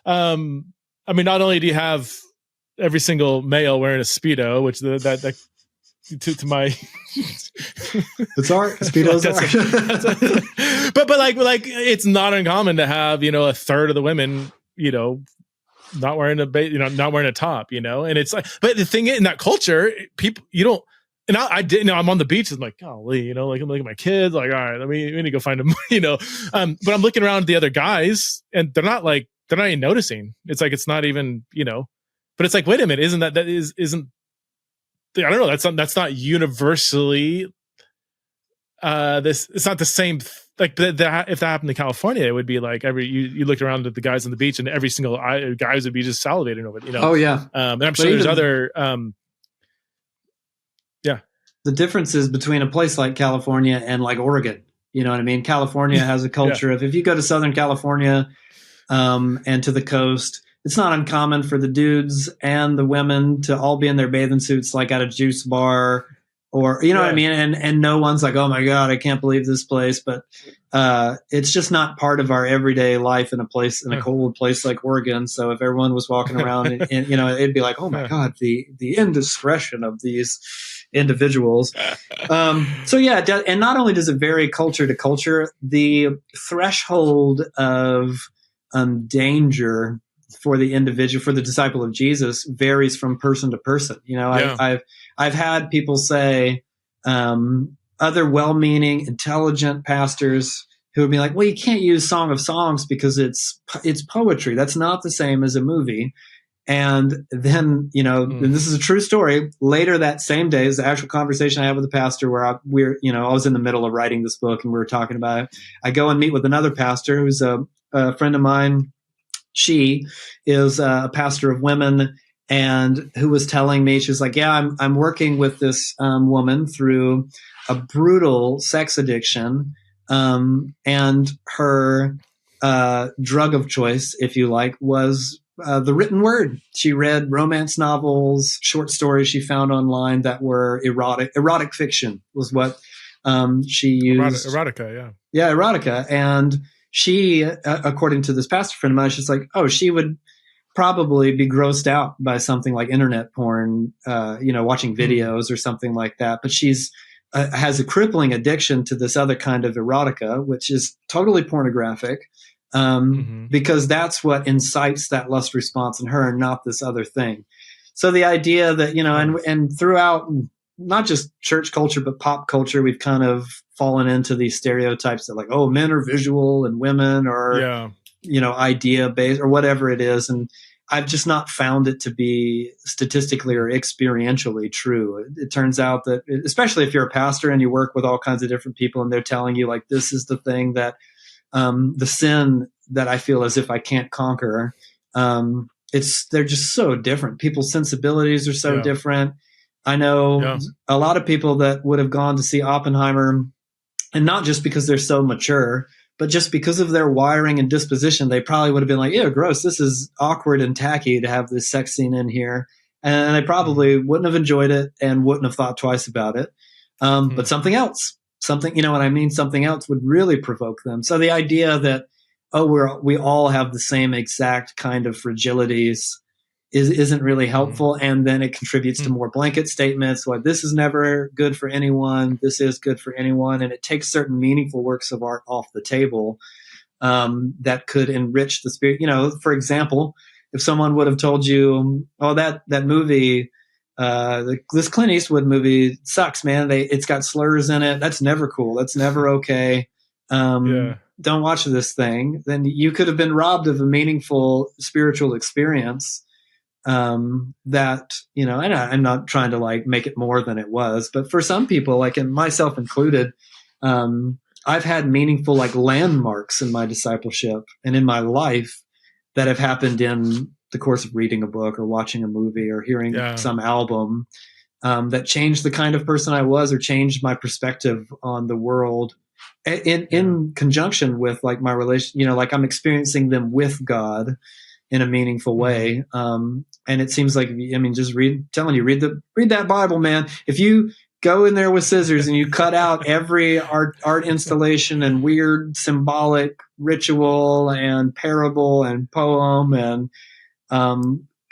I mean, not only do you have every single male wearing a Speedo, which that to my it's art. Speedos are. but like it's not uncommon to have, you know, a third of the women, you know, not wearing not wearing a top, you know. And it's like, but the thing in that culture, people, you don't, and I did, you know, I'm on the beach and I'm like, golly, you know, like I'm looking at my kids, like, all right, we need to go find them, you know. But I'm looking around at the other guys and they're not even noticing. It's like, it's not even, you know, but it's like, wait a minute, isn't I don't know, that's not universally it's not the same like if that happened in California, it would be like you looked around at the guys on the beach and every single guys would be just salivating over it, you know. Oh yeah. And I'm sure there's other yeah. The differences between a place like California and like Oregon, you know what I mean? California has a culture of, if you go to Southern California and to the coast, it's not uncommon for the dudes and the women to all be in their bathing suits, like at a juice bar, or, you know what I mean? And no one's like, oh my God, I can't believe this place. But it's just not part of our everyday life in a cold place like Oregon. So if everyone was walking around and you know, it'd be like, oh my God, the indiscretion of these individuals. So yeah, and not only does it vary culture to culture, the threshold of danger for the individual, for the disciple of Jesus, varies from person to person. You know, I've had people say, other well-meaning, intelligent pastors who would be like, well, you can't use Song of Songs because it's poetry. That's not the same as a movie. And then, you know, and this is a true story. Later that same day is the actual conversation I had with the pastor where I was in the middle of writing this book and we were talking about it. I go and meet with another pastor who's a friend of mine. She is a pastor of women, and who was telling me, she's like, yeah, I'm working with this woman through a brutal sex addiction. And her drug of choice, if you like, was the written word. She read romance novels, short stories she found online that were erotic fiction was what she used. Erotica, yeah. Yeah, erotica. And she, according to this pastor friend of mine, she's like, oh, she would probably be grossed out by something like internet porn, watching videos or something like that. But she's has a crippling addiction to this other kind of erotica, which is totally pornographic, because that's what incites that lust response in her and not this other thing. So the idea that, you know, and throughout not just church culture, but pop culture, we've kind of fallen into these stereotypes that like, oh, men are visual and women are, you know, idea based or whatever it is. And I've just not found it to be statistically or experientially true. It turns out that, especially if you're a pastor and you work with all kinds of different people and they're telling you like, this is the thing that, the sin that I feel as if I can't conquer. They're just so different. People's sensibilities are so different. I know a lot of people that would have gone to see Oppenheimer, and not just because they're so mature, but just because of their wiring and disposition, they probably would have been like, ew, gross, this is awkward and tacky to have this sex scene in here. And they probably wouldn't have enjoyed it and wouldn't have thought twice about it. But something else, you know what I mean? Something else would really provoke them. So the idea that, oh, we all have the same exact kind of fragilities isn't really helpful. And then it contributes to more blanket statements like, this is never good for anyone, this is good for anyone. And it takes certain meaningful works of art off the table that could enrich the spirit. You know, for example, if someone would have told you, oh, that movie, this Clint Eastwood movie sucks, man. It's got slurs in it. That's never cool. That's never okay. Don't watch this thing. Then you could have been robbed of a meaningful spiritual experience. That, you know, and I'm not trying to like make it more than it was, but for some people, like in myself included, I've had meaningful like landmarks in my discipleship and in my life that have happened in the course of reading a book or watching a movie or hearing some album, that changed the kind of person I was or changed my perspective on the world in conjunction with like my relation, you know, like I'm experiencing them with God in a meaningful way. And it seems like, I mean, just read that Bible, man. If you go in there with scissors and you cut out every art installation and weird symbolic ritual and parable and poem and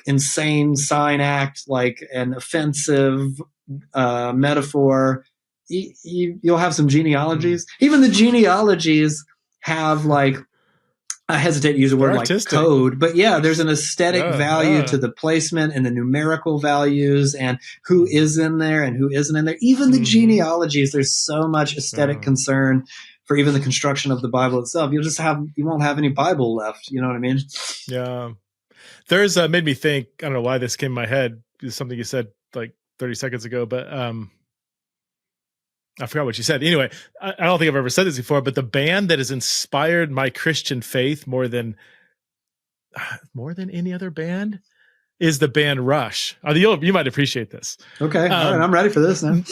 insane sign act, like an offensive metaphor. You'll have some genealogies. Even the genealogies have like, I hesitate to use the word like code, but yeah, there's an aesthetic value to the placement and the numerical values and who is in there and who isn't in there. Even the genealogies, there's so much aesthetic concern for even the construction of the Bible itself. You won't have any Bible left. You know what I mean? Yeah. There's made me think, I don't know why this came in my head. It's something you said like 30 seconds ago, but I forgot what you said. Anyway, I don't think I've ever said this before, but the band that has inspired my Christian faith more than any other band is the band Rush. You might appreciate this. Okay. All right, I'm ready for this now.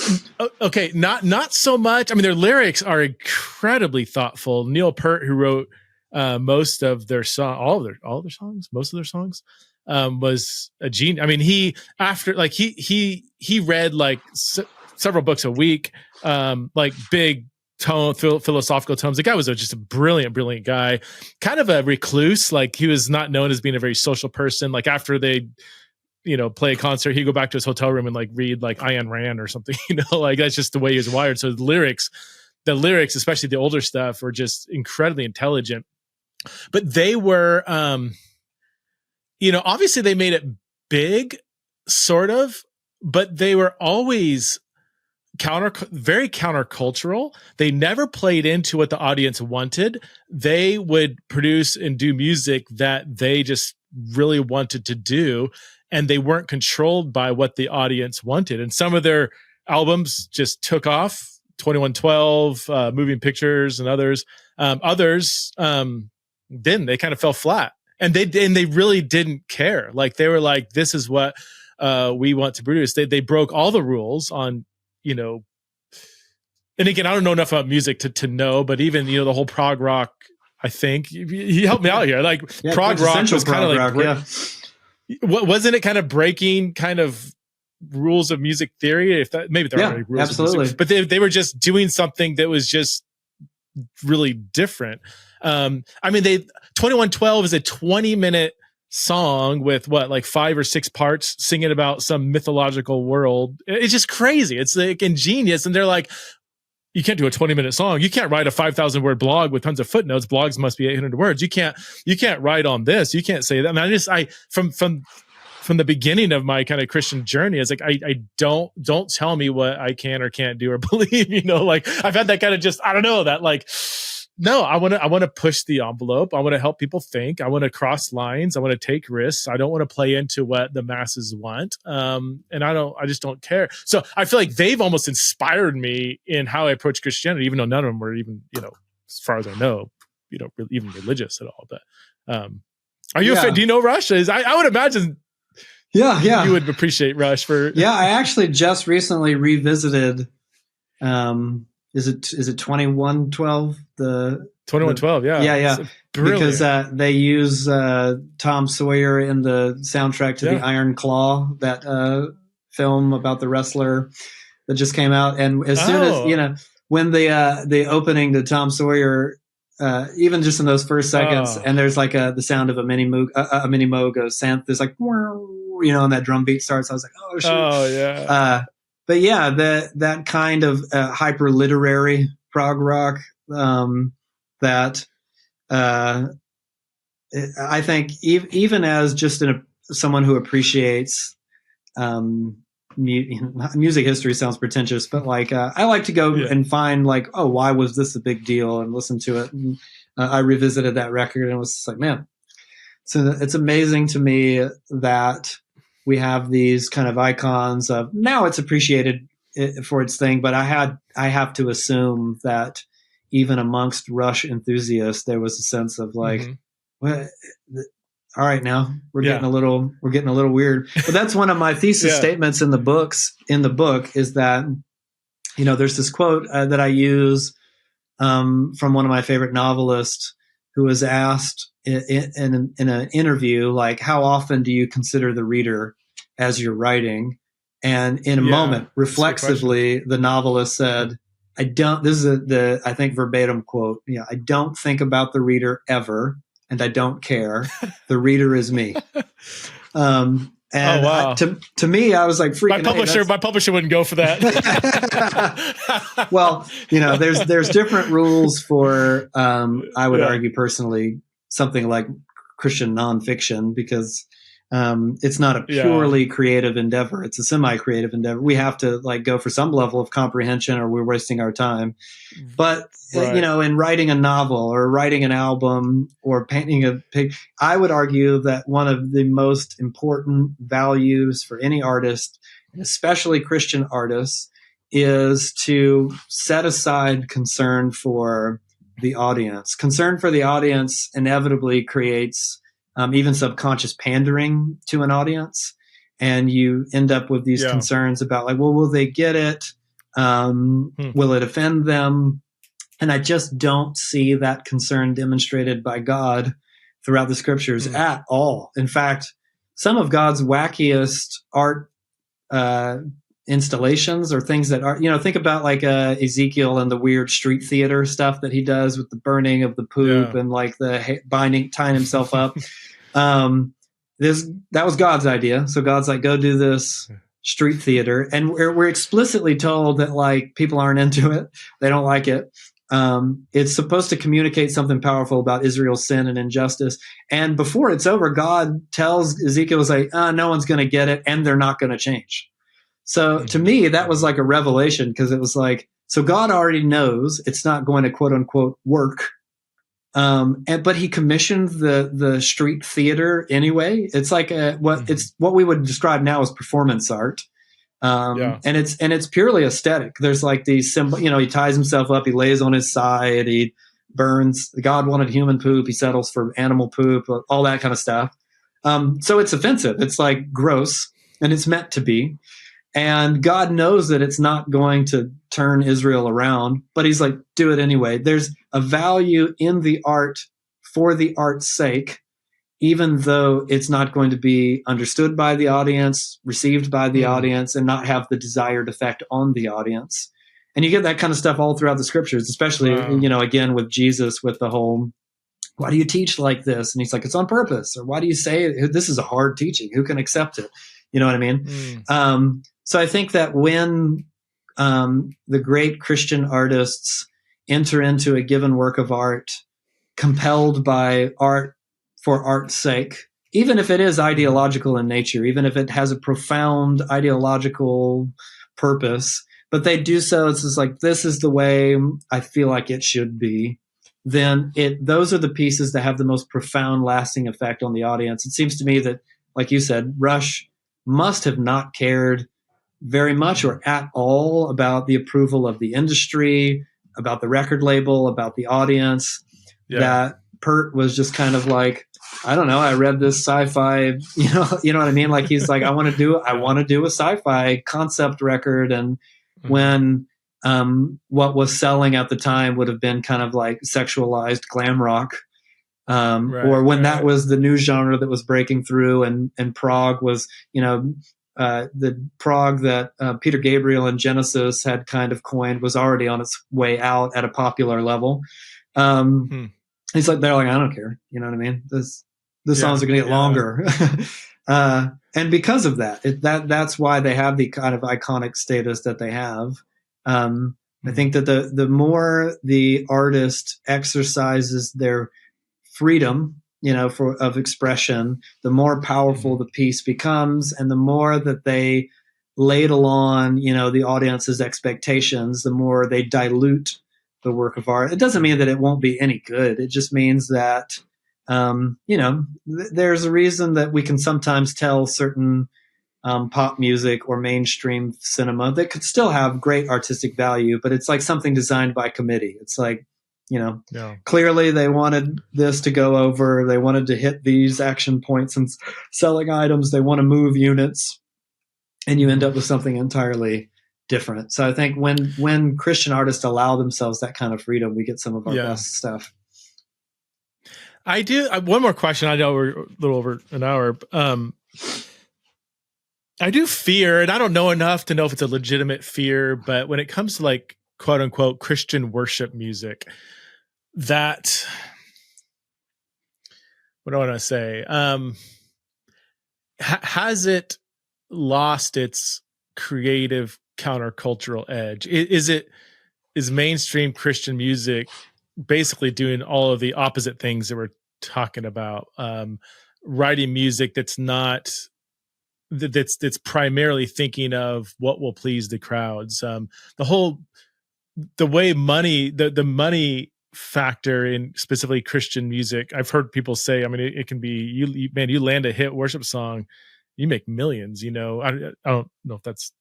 Okay. Not so much. I mean, their lyrics are incredibly thoughtful. Neil Peart, who wrote most of their songs, most of their songs, was a genius. I mean, he read like several books a week, like big philosophical tomes. The guy was just a brilliant guy, kind of a recluse. Like he was not known as being a very social person. Like after they, play a concert, he'd go back to his hotel room and like read like Ayn Rand or something, like that's just the way he was wired. So the lyrics, especially the older stuff, were just incredibly intelligent. But they were, obviously they made it big, sort of, but they were always very countercultural. They never played into what the audience wanted. They would produce and do music that they just really wanted to do, and they weren't controlled by what the audience wanted. And some of their albums just took off. 2112, Moving Pictures, and others. Others didn't. They kind of fell flat, and they really didn't care. Like they were like, "This is what we want to produce." They broke all the rules on. And again, I don't know enough about music to know, but even, the whole prog rock, I think he helped me out here. Like prog rock was kind of like, wasn't it kind of breaking kind of rules of music theory? If that, maybe there are rules, absolutely. Of music, but they were just doing something that was just really different. I mean, 2112 is a 20-minute song with like 5 or 6 parts singing about some mythological world. It's just crazy. It's like ingenious. And they're like, you can't do a 20-minute song. You can't write a 5,000 word blog with tons of footnotes. Blogs must be 800 words. You can't write on this. You can't say that. I mean, from the beginning of my kind of Christian journey, it's like, I don't tell me what I can or can't do or believe, like I've had that kind of just, I don't know, that like, no, I want to push the envelope. I want to help people think. I want to cross lines. I want to take risks. I don't want to play into what the masses want. And I just don't care. So I feel like they've almost inspired me in how I approach Christianity, even though none of them were even, as far as I know, even religious at all. But are you a fan? Do you know Rush? I would imagine. Yeah. You would appreciate Rush for. Yeah. I actually just recently revisited, Is it 2112? The 2112, yeah. Yeah. Because they use Tom Sawyer in the soundtrack to the Iron Claw, that film about the wrestler that just came out. And as soon as when the opening to Tom Sawyer, even just in those first seconds, and there's like the sound of a mini moog goes synth. There's like and that drum beat starts. I was like, oh shit. Oh yeah. But yeah, that kind of hyper literary prog rock that I think even as just someone who appreciates music history sounds pretentious, but like I like to go and find like, oh, why was this a big deal, and listen to it. And I revisited that record and was just like, man, so it's amazing to me that we have these kind of icons of, now it's appreciated for its thing, but I have to assume that even amongst Rush enthusiasts, there was a sense of like, well, all right, now we're getting a little weird. But that's one of my thesis statements in the book is that, there's this quote that I use from one of my favorite novelists, who was asked in an interview, like, how often do you consider the reader as you're writing? And in a moment, reflexively, the novelist said, this is I think verbatim quote. Yeah. I don't think about the reader ever, and I don't care. The reader is me. And to me, I was like freaking. My publisher wouldn't go for that. Well, there's different rules for, I would argue personally, something like Christian nonfiction, because it's not a purely creative endeavor. It's a semi-creative endeavor. We have to go for some level of comprehension, or we're wasting our time. But in writing a novel or writing an album or painting a picture, I would argue that one of the most important values for any artist, especially Christian artists, is to set aside concern for the audience. Concern for the audience inevitably creates even subconscious pandering to an audience. And you end up with these concerns about will they get it? Will it offend them? And I just don't see that concern demonstrated by God throughout the scriptures at all. In fact, some of God's wackiest art installations or things that are, think about Ezekiel and the weird street theater stuff that he does with the burning of the poop and the tying himself up. That was God's idea. So God's like, go do this street theater. And we're explicitly told that people aren't into it. They don't like it. It's supposed to communicate something powerful about Israel's sin and injustice. And before it's over, God tells Ezekiel, no one's going to get it, and they're not going to change. So to me, that was like a revelation, because it was so God already knows it's not going to quote unquote work. But he commissioned the street theater anyway. It's it's what we would describe now as performance art. And it's purely aesthetic. There's these symbol, he ties himself up, he lays on his side, he burns. God wanted human poop, he settles for animal poop, all that kind of stuff. So it's offensive. It's gross, and it's meant to be. And God knows that it's not going to turn Israel around, but he's do it anyway. There's a value in the art for the art's sake, even though it's not going to be understood by the audience, received by the audience, and not have the desired effect on the audience. And you get that kind of stuff all throughout the scriptures, especially, again, with Jesus, with the whole, why do you teach like this? And he's like, it's on purpose. Or why do you say this is a hard teaching? Who can accept it? You know what I mean? So I think that when the great Christian artists enter into a given work of art, compelled by art for art's sake, even if it is ideological in nature, even if it has a profound ideological purpose, but they do so, it's just this is the way I feel like it should be, then those are the pieces that have the most profound, lasting effect on the audience. It seems to me that, like you said, Rush must have not cared very much or at all about the approval of the industry, about the record label, about the audience. That Pert was just kind of I don't know, I read this sci-fi, you know what I mean? He's I want to do a sci-fi concept record. And when what was selling at the time would have been kind of sexualized glam rock, or when that was the new genre that was breaking through, and prog was, the prog that Peter Gabriel and Genesis had kind of coined was already on its way out at a popular level. He's they're I don't care. You know what I mean? The songs are going to get longer. And because of that, that's why they have the kind of iconic status that they have. I think that the more the artist exercises their freedom, of expression, the more powerful the piece becomes, and the more that they ladle on, the audience's expectations, the more they dilute the work of art. It doesn't mean that it won't be any good. It just means that, there's a reason that we can sometimes tell certain pop music or mainstream cinema that could still have great artistic value, but it's something designed by committee. It's clearly they wanted this to go over. They wanted to hit these action points and selling items. They want to move units, and you end up with something entirely different. So I think when Christian artists allow themselves that kind of freedom, we get some of our best stuff. I do. One more question. I know we're a little over an hour. I do fear, and I don't know enough to know if it's a legitimate fear, but when it comes to like quote unquote Christian worship music, that, what do I want to say? Has it lost its creative countercultural edge? Is mainstream Christian music basically doing all of the opposite things that we're talking about? Writing music that's not, that's primarily thinking of what will please the crowds. The way money, the money factor in specifically Christian music, I've heard people say, I mean, it can be, you land a hit worship song, you make millions, I don't know if that's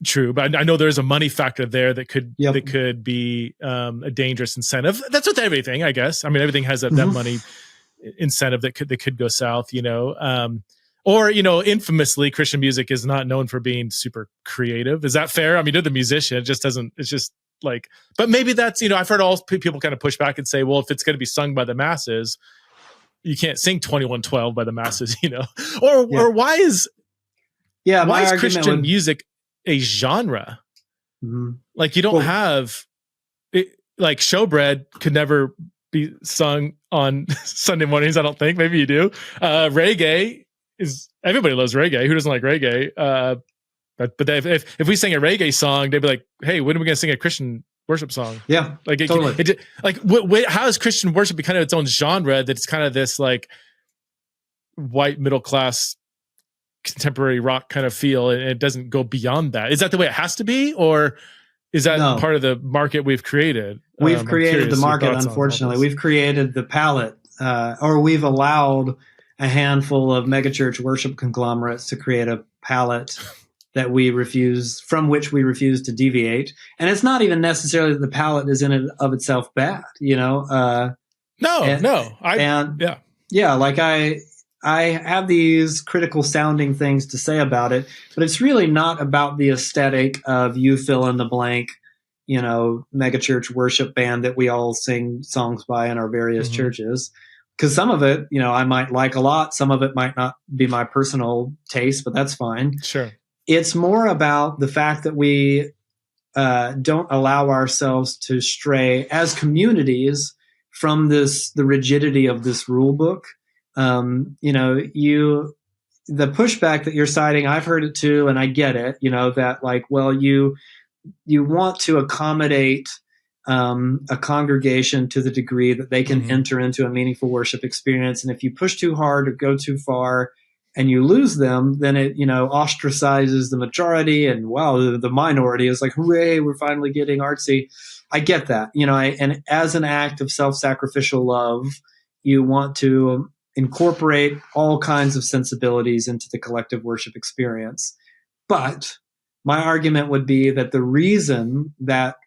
true, but I know there's a money factor there that could, that could be a dangerous incentive. That's with everything, I guess. I mean, everything has that money incentive that could go south, or, infamously Christian music is not known for being super creative. Is that fair? I mean, you're the musician. It just doesn't, it's just like, but maybe that's, I've heard all people kind of push back and say, well, if it's going to be sung by the masses, you can't sing 2112 by the masses, or why is Christian music a genre? Like you don't have it, like Showbread could never be sung on Sunday mornings. I don't think. Maybe you do. Reggae is, everybody loves reggae. Who doesn't like reggae? But if we sing a reggae song, they'd be like, "Hey, when are we going to sing a Christian worship song?" Yeah, like totally. How has Christian worship become its own genre? That's kind of this like white middle class contemporary rock kind of feel, and it doesn't go beyond that. Is that the way it has to be, or is that part of the market we've created? We've created the market. Unfortunately, we've created the palette, or we've allowed a handful of megachurch worship conglomerates to create a palette that from which we refuse to deviate. And it's not even necessarily that the palette is in and of itself bad, like I have these critical sounding things to say about it, but it's really not about the aesthetic of you fill in the blank, megachurch worship band that we all sing songs by in our various churches. Because some of it, I might like a lot. Some of it might not be my personal taste, but that's fine. Sure. It's more about the fact that we don't allow ourselves to stray as communities from the rigidity of this rule book. The pushback that you're citing, I've heard it too, and I get it, that like, well, you want to accommodate a congregation to the degree that they can enter into a meaningful worship experience. And if you push too hard or go too far and you lose them, then it, ostracizes the majority, and wow, the minority is like, hooray, we're finally getting artsy. I get that, and as an act of self-sacrificial love, you want to incorporate all kinds of sensibilities into the collective worship experience. But my argument would be that the reason that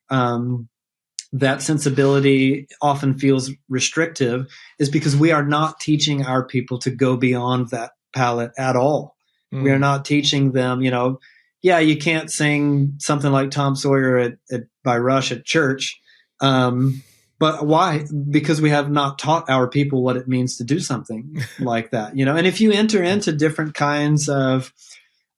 that sensibility often feels restrictive is because we are not teaching our people to go beyond that palette at all. We are not teaching them, you can't sing something like Tom Sawyer by Rush at church. But why? Because we have not taught our people what it means to do something like that, and if you enter into different kinds of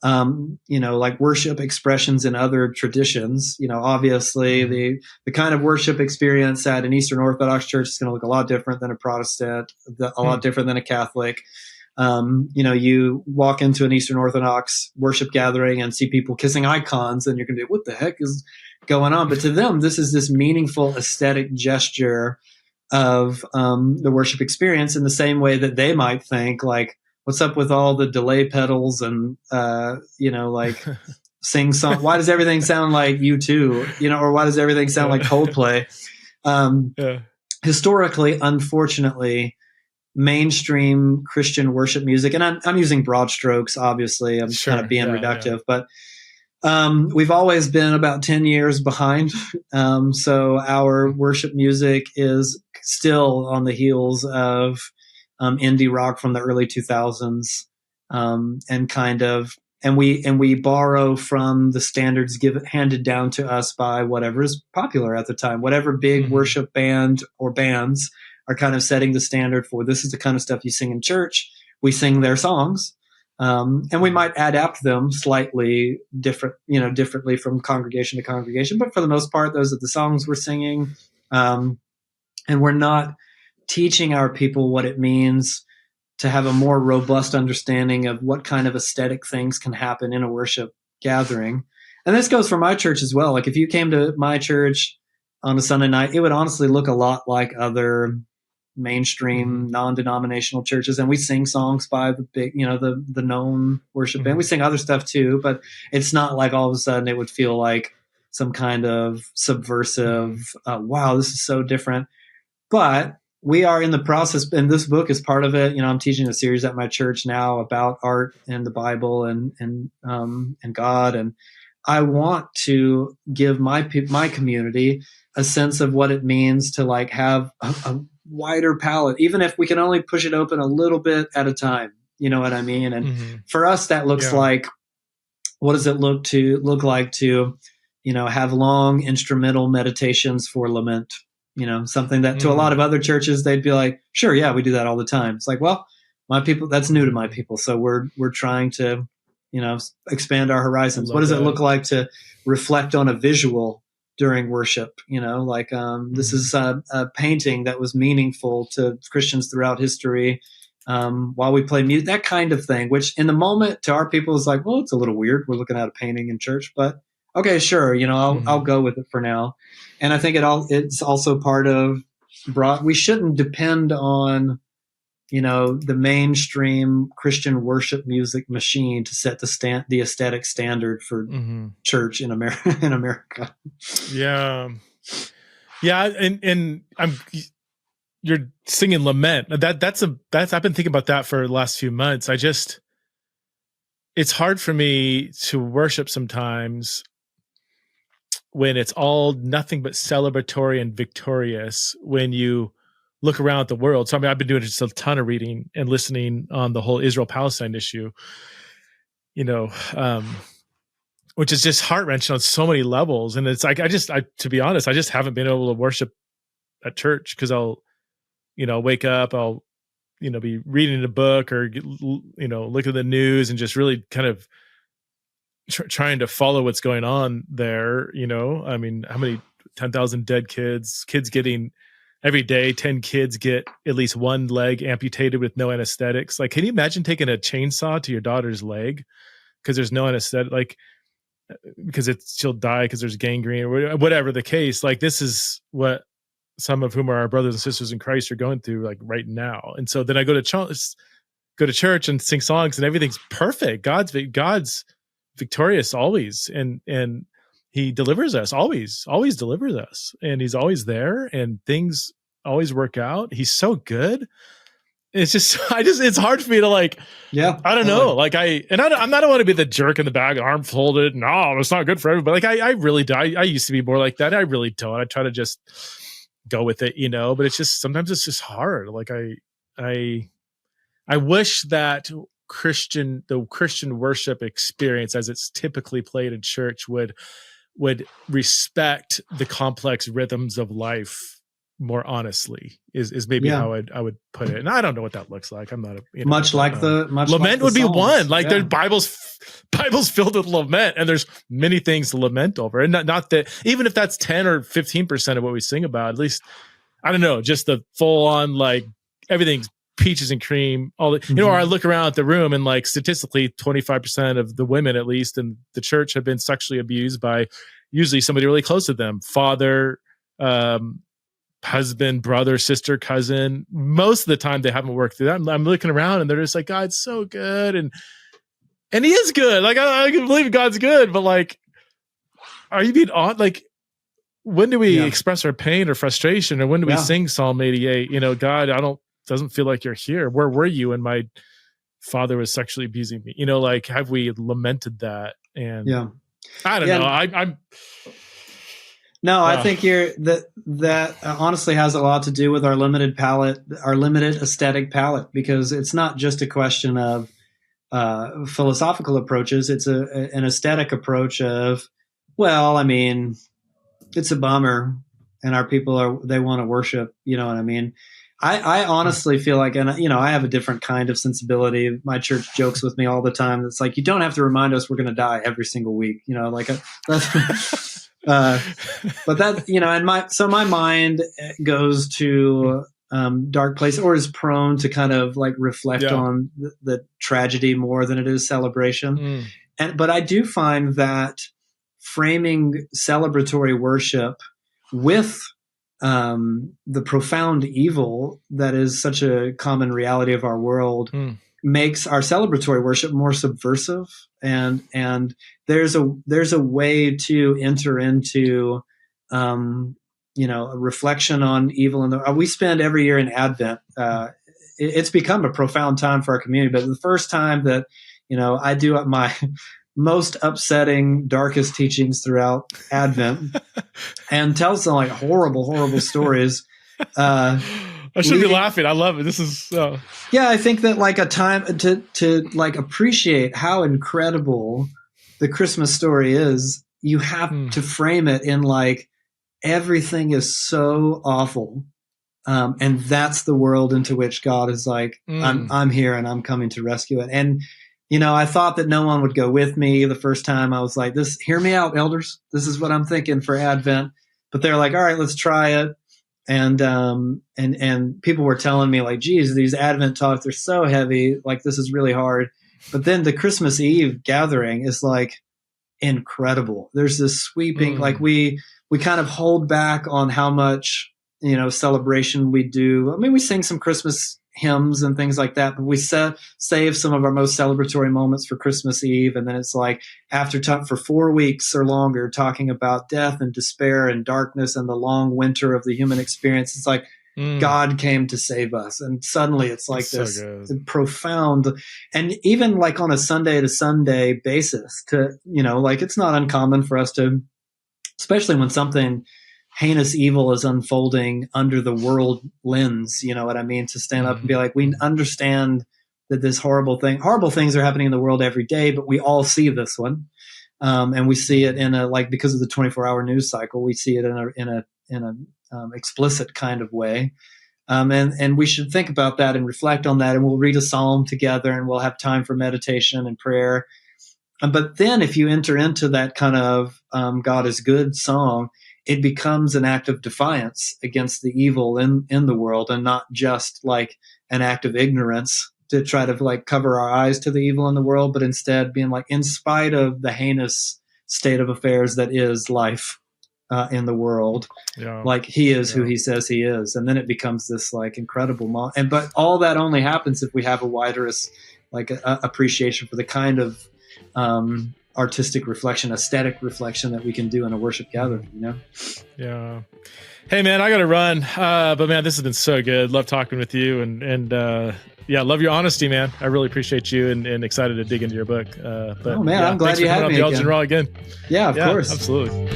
like worship expressions in other traditions, obviously the kind of worship experience at an Eastern Orthodox church is going to look a lot different than a Protestant, a lot different than a Catholic. You walk into an Eastern Orthodox worship gathering and see people kissing icons, and you're going to be, what the heck is going on? But to them, this is this meaningful aesthetic gesture of the worship experience, in the same way that they might think like, what's up with all the delay pedals and, like sing song? Why does everything sound like U2, or why does everything sound like Coldplay? Historically, unfortunately, mainstream Christian worship music, and I'm using broad strokes, obviously, I'm kind of being reductive, but we've always been about 10 years behind. So our worship music is still on the heels of indie rock from the early 2000s, and we borrow from the standards handed down to us by whatever is popular at the time. Whatever big worship band or bands are kind of setting the standard for, this is the kind of stuff you sing in church. We sing their songs, And we might adapt them slightly differently from congregation to congregation. But for the most part, those are the songs we're singing. And we're not teaching our people what it means to have a more robust understanding of what kind of aesthetic things can happen in a worship gathering. And this goes for my church as well. Like if you came to my church on a Sunday night, it would honestly look a lot like other mainstream non-denominational churches, and we sing songs by the big, the known worship band. We sing other stuff too, but it's not like all of a sudden it would feel like some kind of subversive, wow, this is so different. But we are in the process, and this book is part of it. I'm teaching a series at my church now about art and the Bible and God, and I want to give my community a sense of what it means to like have a wider palette, even if we can only push it open a little bit at a time. You know what I mean? And for us, that looks like, what does it look like to, have long instrumental meditations for lament? Something that to a lot of other churches, they'd be like, sure, yeah, we do that all the time. It's like, well, my people, that's new to my people. So we're trying to, expand our horizons. What does it look like to reflect on a visual during worship? This is a painting that was meaningful to Christians throughout history while we play music, that kind of thing, which in the moment to our people is like, well, it's a little weird. We're looking at a painting in church, but okay, sure. I'll go with it for now. And I think it's also part of we shouldn't depend on, the mainstream Christian worship music machine to set the aesthetic standard for church in America. Yeah. Yeah. And you're singing Lament. That's I've been thinking about that for the last few months. It's hard for me to worship sometimes when it's all nothing but celebratory and victorious, when you look around at the world. So, I've been doing just a ton of reading and listening on the whole Israel-Palestine issue, which is just heart-wrenching on so many levels. And it's like, to be honest, I just haven't been able to worship at church because I'll, wake up, I'll, be reading a book or, look at the news and just really kind of trying to follow what's going on there. How many 10,000 dead kids getting every day, 10 kids get at least one leg amputated with no anesthetics. Like, can you imagine taking a chainsaw to your daughter's leg because there's no anesthetic, like, because she'll die because there's gangrene or whatever the case. Like, this is what some of whom are our brothers and sisters in Christ are going through, like, right now. And so then I go to church and sing songs and everything's perfect. God's victorious always. And he delivers us, always delivers us. And he's always there and things always work out. He's so good. It's just, it's hard for me to like, I don't know. Like I'm not want to be the jerk in the back, arm folded. No, it's not good for everybody. Like I really do. I used to be more like that. I really don't. I try to just go with it, but it's just, sometimes it's just hard. Like I wish that the Christian worship experience as it's typically played in church would respect the complex rhythms of life more honestly is maybe how I would put it. And I don't know what that looks like. I'm not much like Lament would be one. Like there's Bible's filled with lament, and there's many things to lament over. And not that, even if that's 10 or 15% of what we sing about, at least, I don't know, just the full on, like, everything's peaches and cream, all the, or I look around at the room and, like, statistically 25% of the women, at least in the church, have been sexually abused by usually somebody really close to them, father, husband, brother, sister, cousin. Most of the time they haven't worked through that. I'm looking around and they're just like, God's so good. And he is good. Like, I can believe God's good, but, like, are you being on? Like, when do we express our pain or frustration, or when do we sing Psalm 88? God, doesn't feel like you're here. Where were you when my father was sexually abusing me? Like, have we lamented that? And I don't know. I think that honestly has a lot to do with our limited palette, our limited aesthetic palette, because it's not just a question of philosophical approaches. It's an aesthetic approach of, well, I mean, it's a bummer, and our people they want to worship. You know what I mean? I honestly feel like, and I have a different kind of sensibility. My church jokes with me all the time. It's like, you don't have to remind us we're going to die every single week, that's, but that, and my mind goes to dark place, or is prone to kind of like reflect on the tragedy more than it is celebration. But I do find that framing celebratory worship with the profound evil that is such a common reality of our world makes our celebratory worship more subversive, and there's a way to enter into a reflection on evil. We spend every year in Advent. It's become a profound time for our community, but the first time that I do my most upsetting, darkest teachings throughout Advent and tell some like horrible stories. I should be laughing. I love it. This is yeah. I think that like a time to like appreciate how incredible the Christmas story is. You have to frame it in like, everything is so awful, and that's the world into which God is like, I'm here and I'm coming to rescue it. And I thought that no one would go with me the first time. I was like, hear me out, elders. This is what I'm thinking for Advent. But they're like, all right, let's try it. And people were telling me like, geez, these Advent talks, they're so heavy. Like, this is really hard. But then the Christmas Eve gathering is like incredible. There's this sweeping, like we kind of hold back on how much, celebration we do. I mean, we sing some Christmas hymns and things like that, but we save some of our most celebratory moments for Christmas Eve. And then it's like, after for 4 weeks or longer, talking about death and despair and darkness and the long winter of the human experience, it's like, God came to save us. And suddenly it's like this profound, and even like on a Sunday to Sunday basis to, like, it's not uncommon for us to, especially when something heinous evil is unfolding under the world lens, you know what I mean? To stand up and be like, we understand that this horrible things are happening in the world every day, but we all see this one. And we see it in a, like, because of the 24-hour news cycle, we see it in a explicit kind of way. And we should think about that and reflect on that. And we'll read a psalm together and we'll have time for meditation and prayer. But then if you enter into that kind of God is good song, it becomes an act of defiance against the evil in the world, and not just like an act of ignorance to try to like cover our eyes to the evil in the world, but instead being like, in spite of the heinous state of affairs that is life in the world, like he is who he says he is. And then it becomes this like incredible but all that only happens if we have a wider like appreciation for the kind of artistic reflection, aesthetic reflection that we can do in a worship gathering, Yeah. Hey man, I gotta run. But man, this has been so good. Love talking with you, and love your honesty, man. I really appreciate you, and excited to dig into your book. I'm glad you had me again. Raw again. Yeah, of course. Absolutely.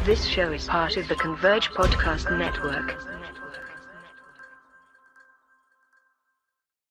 This show is part of the Converge Podcast Network.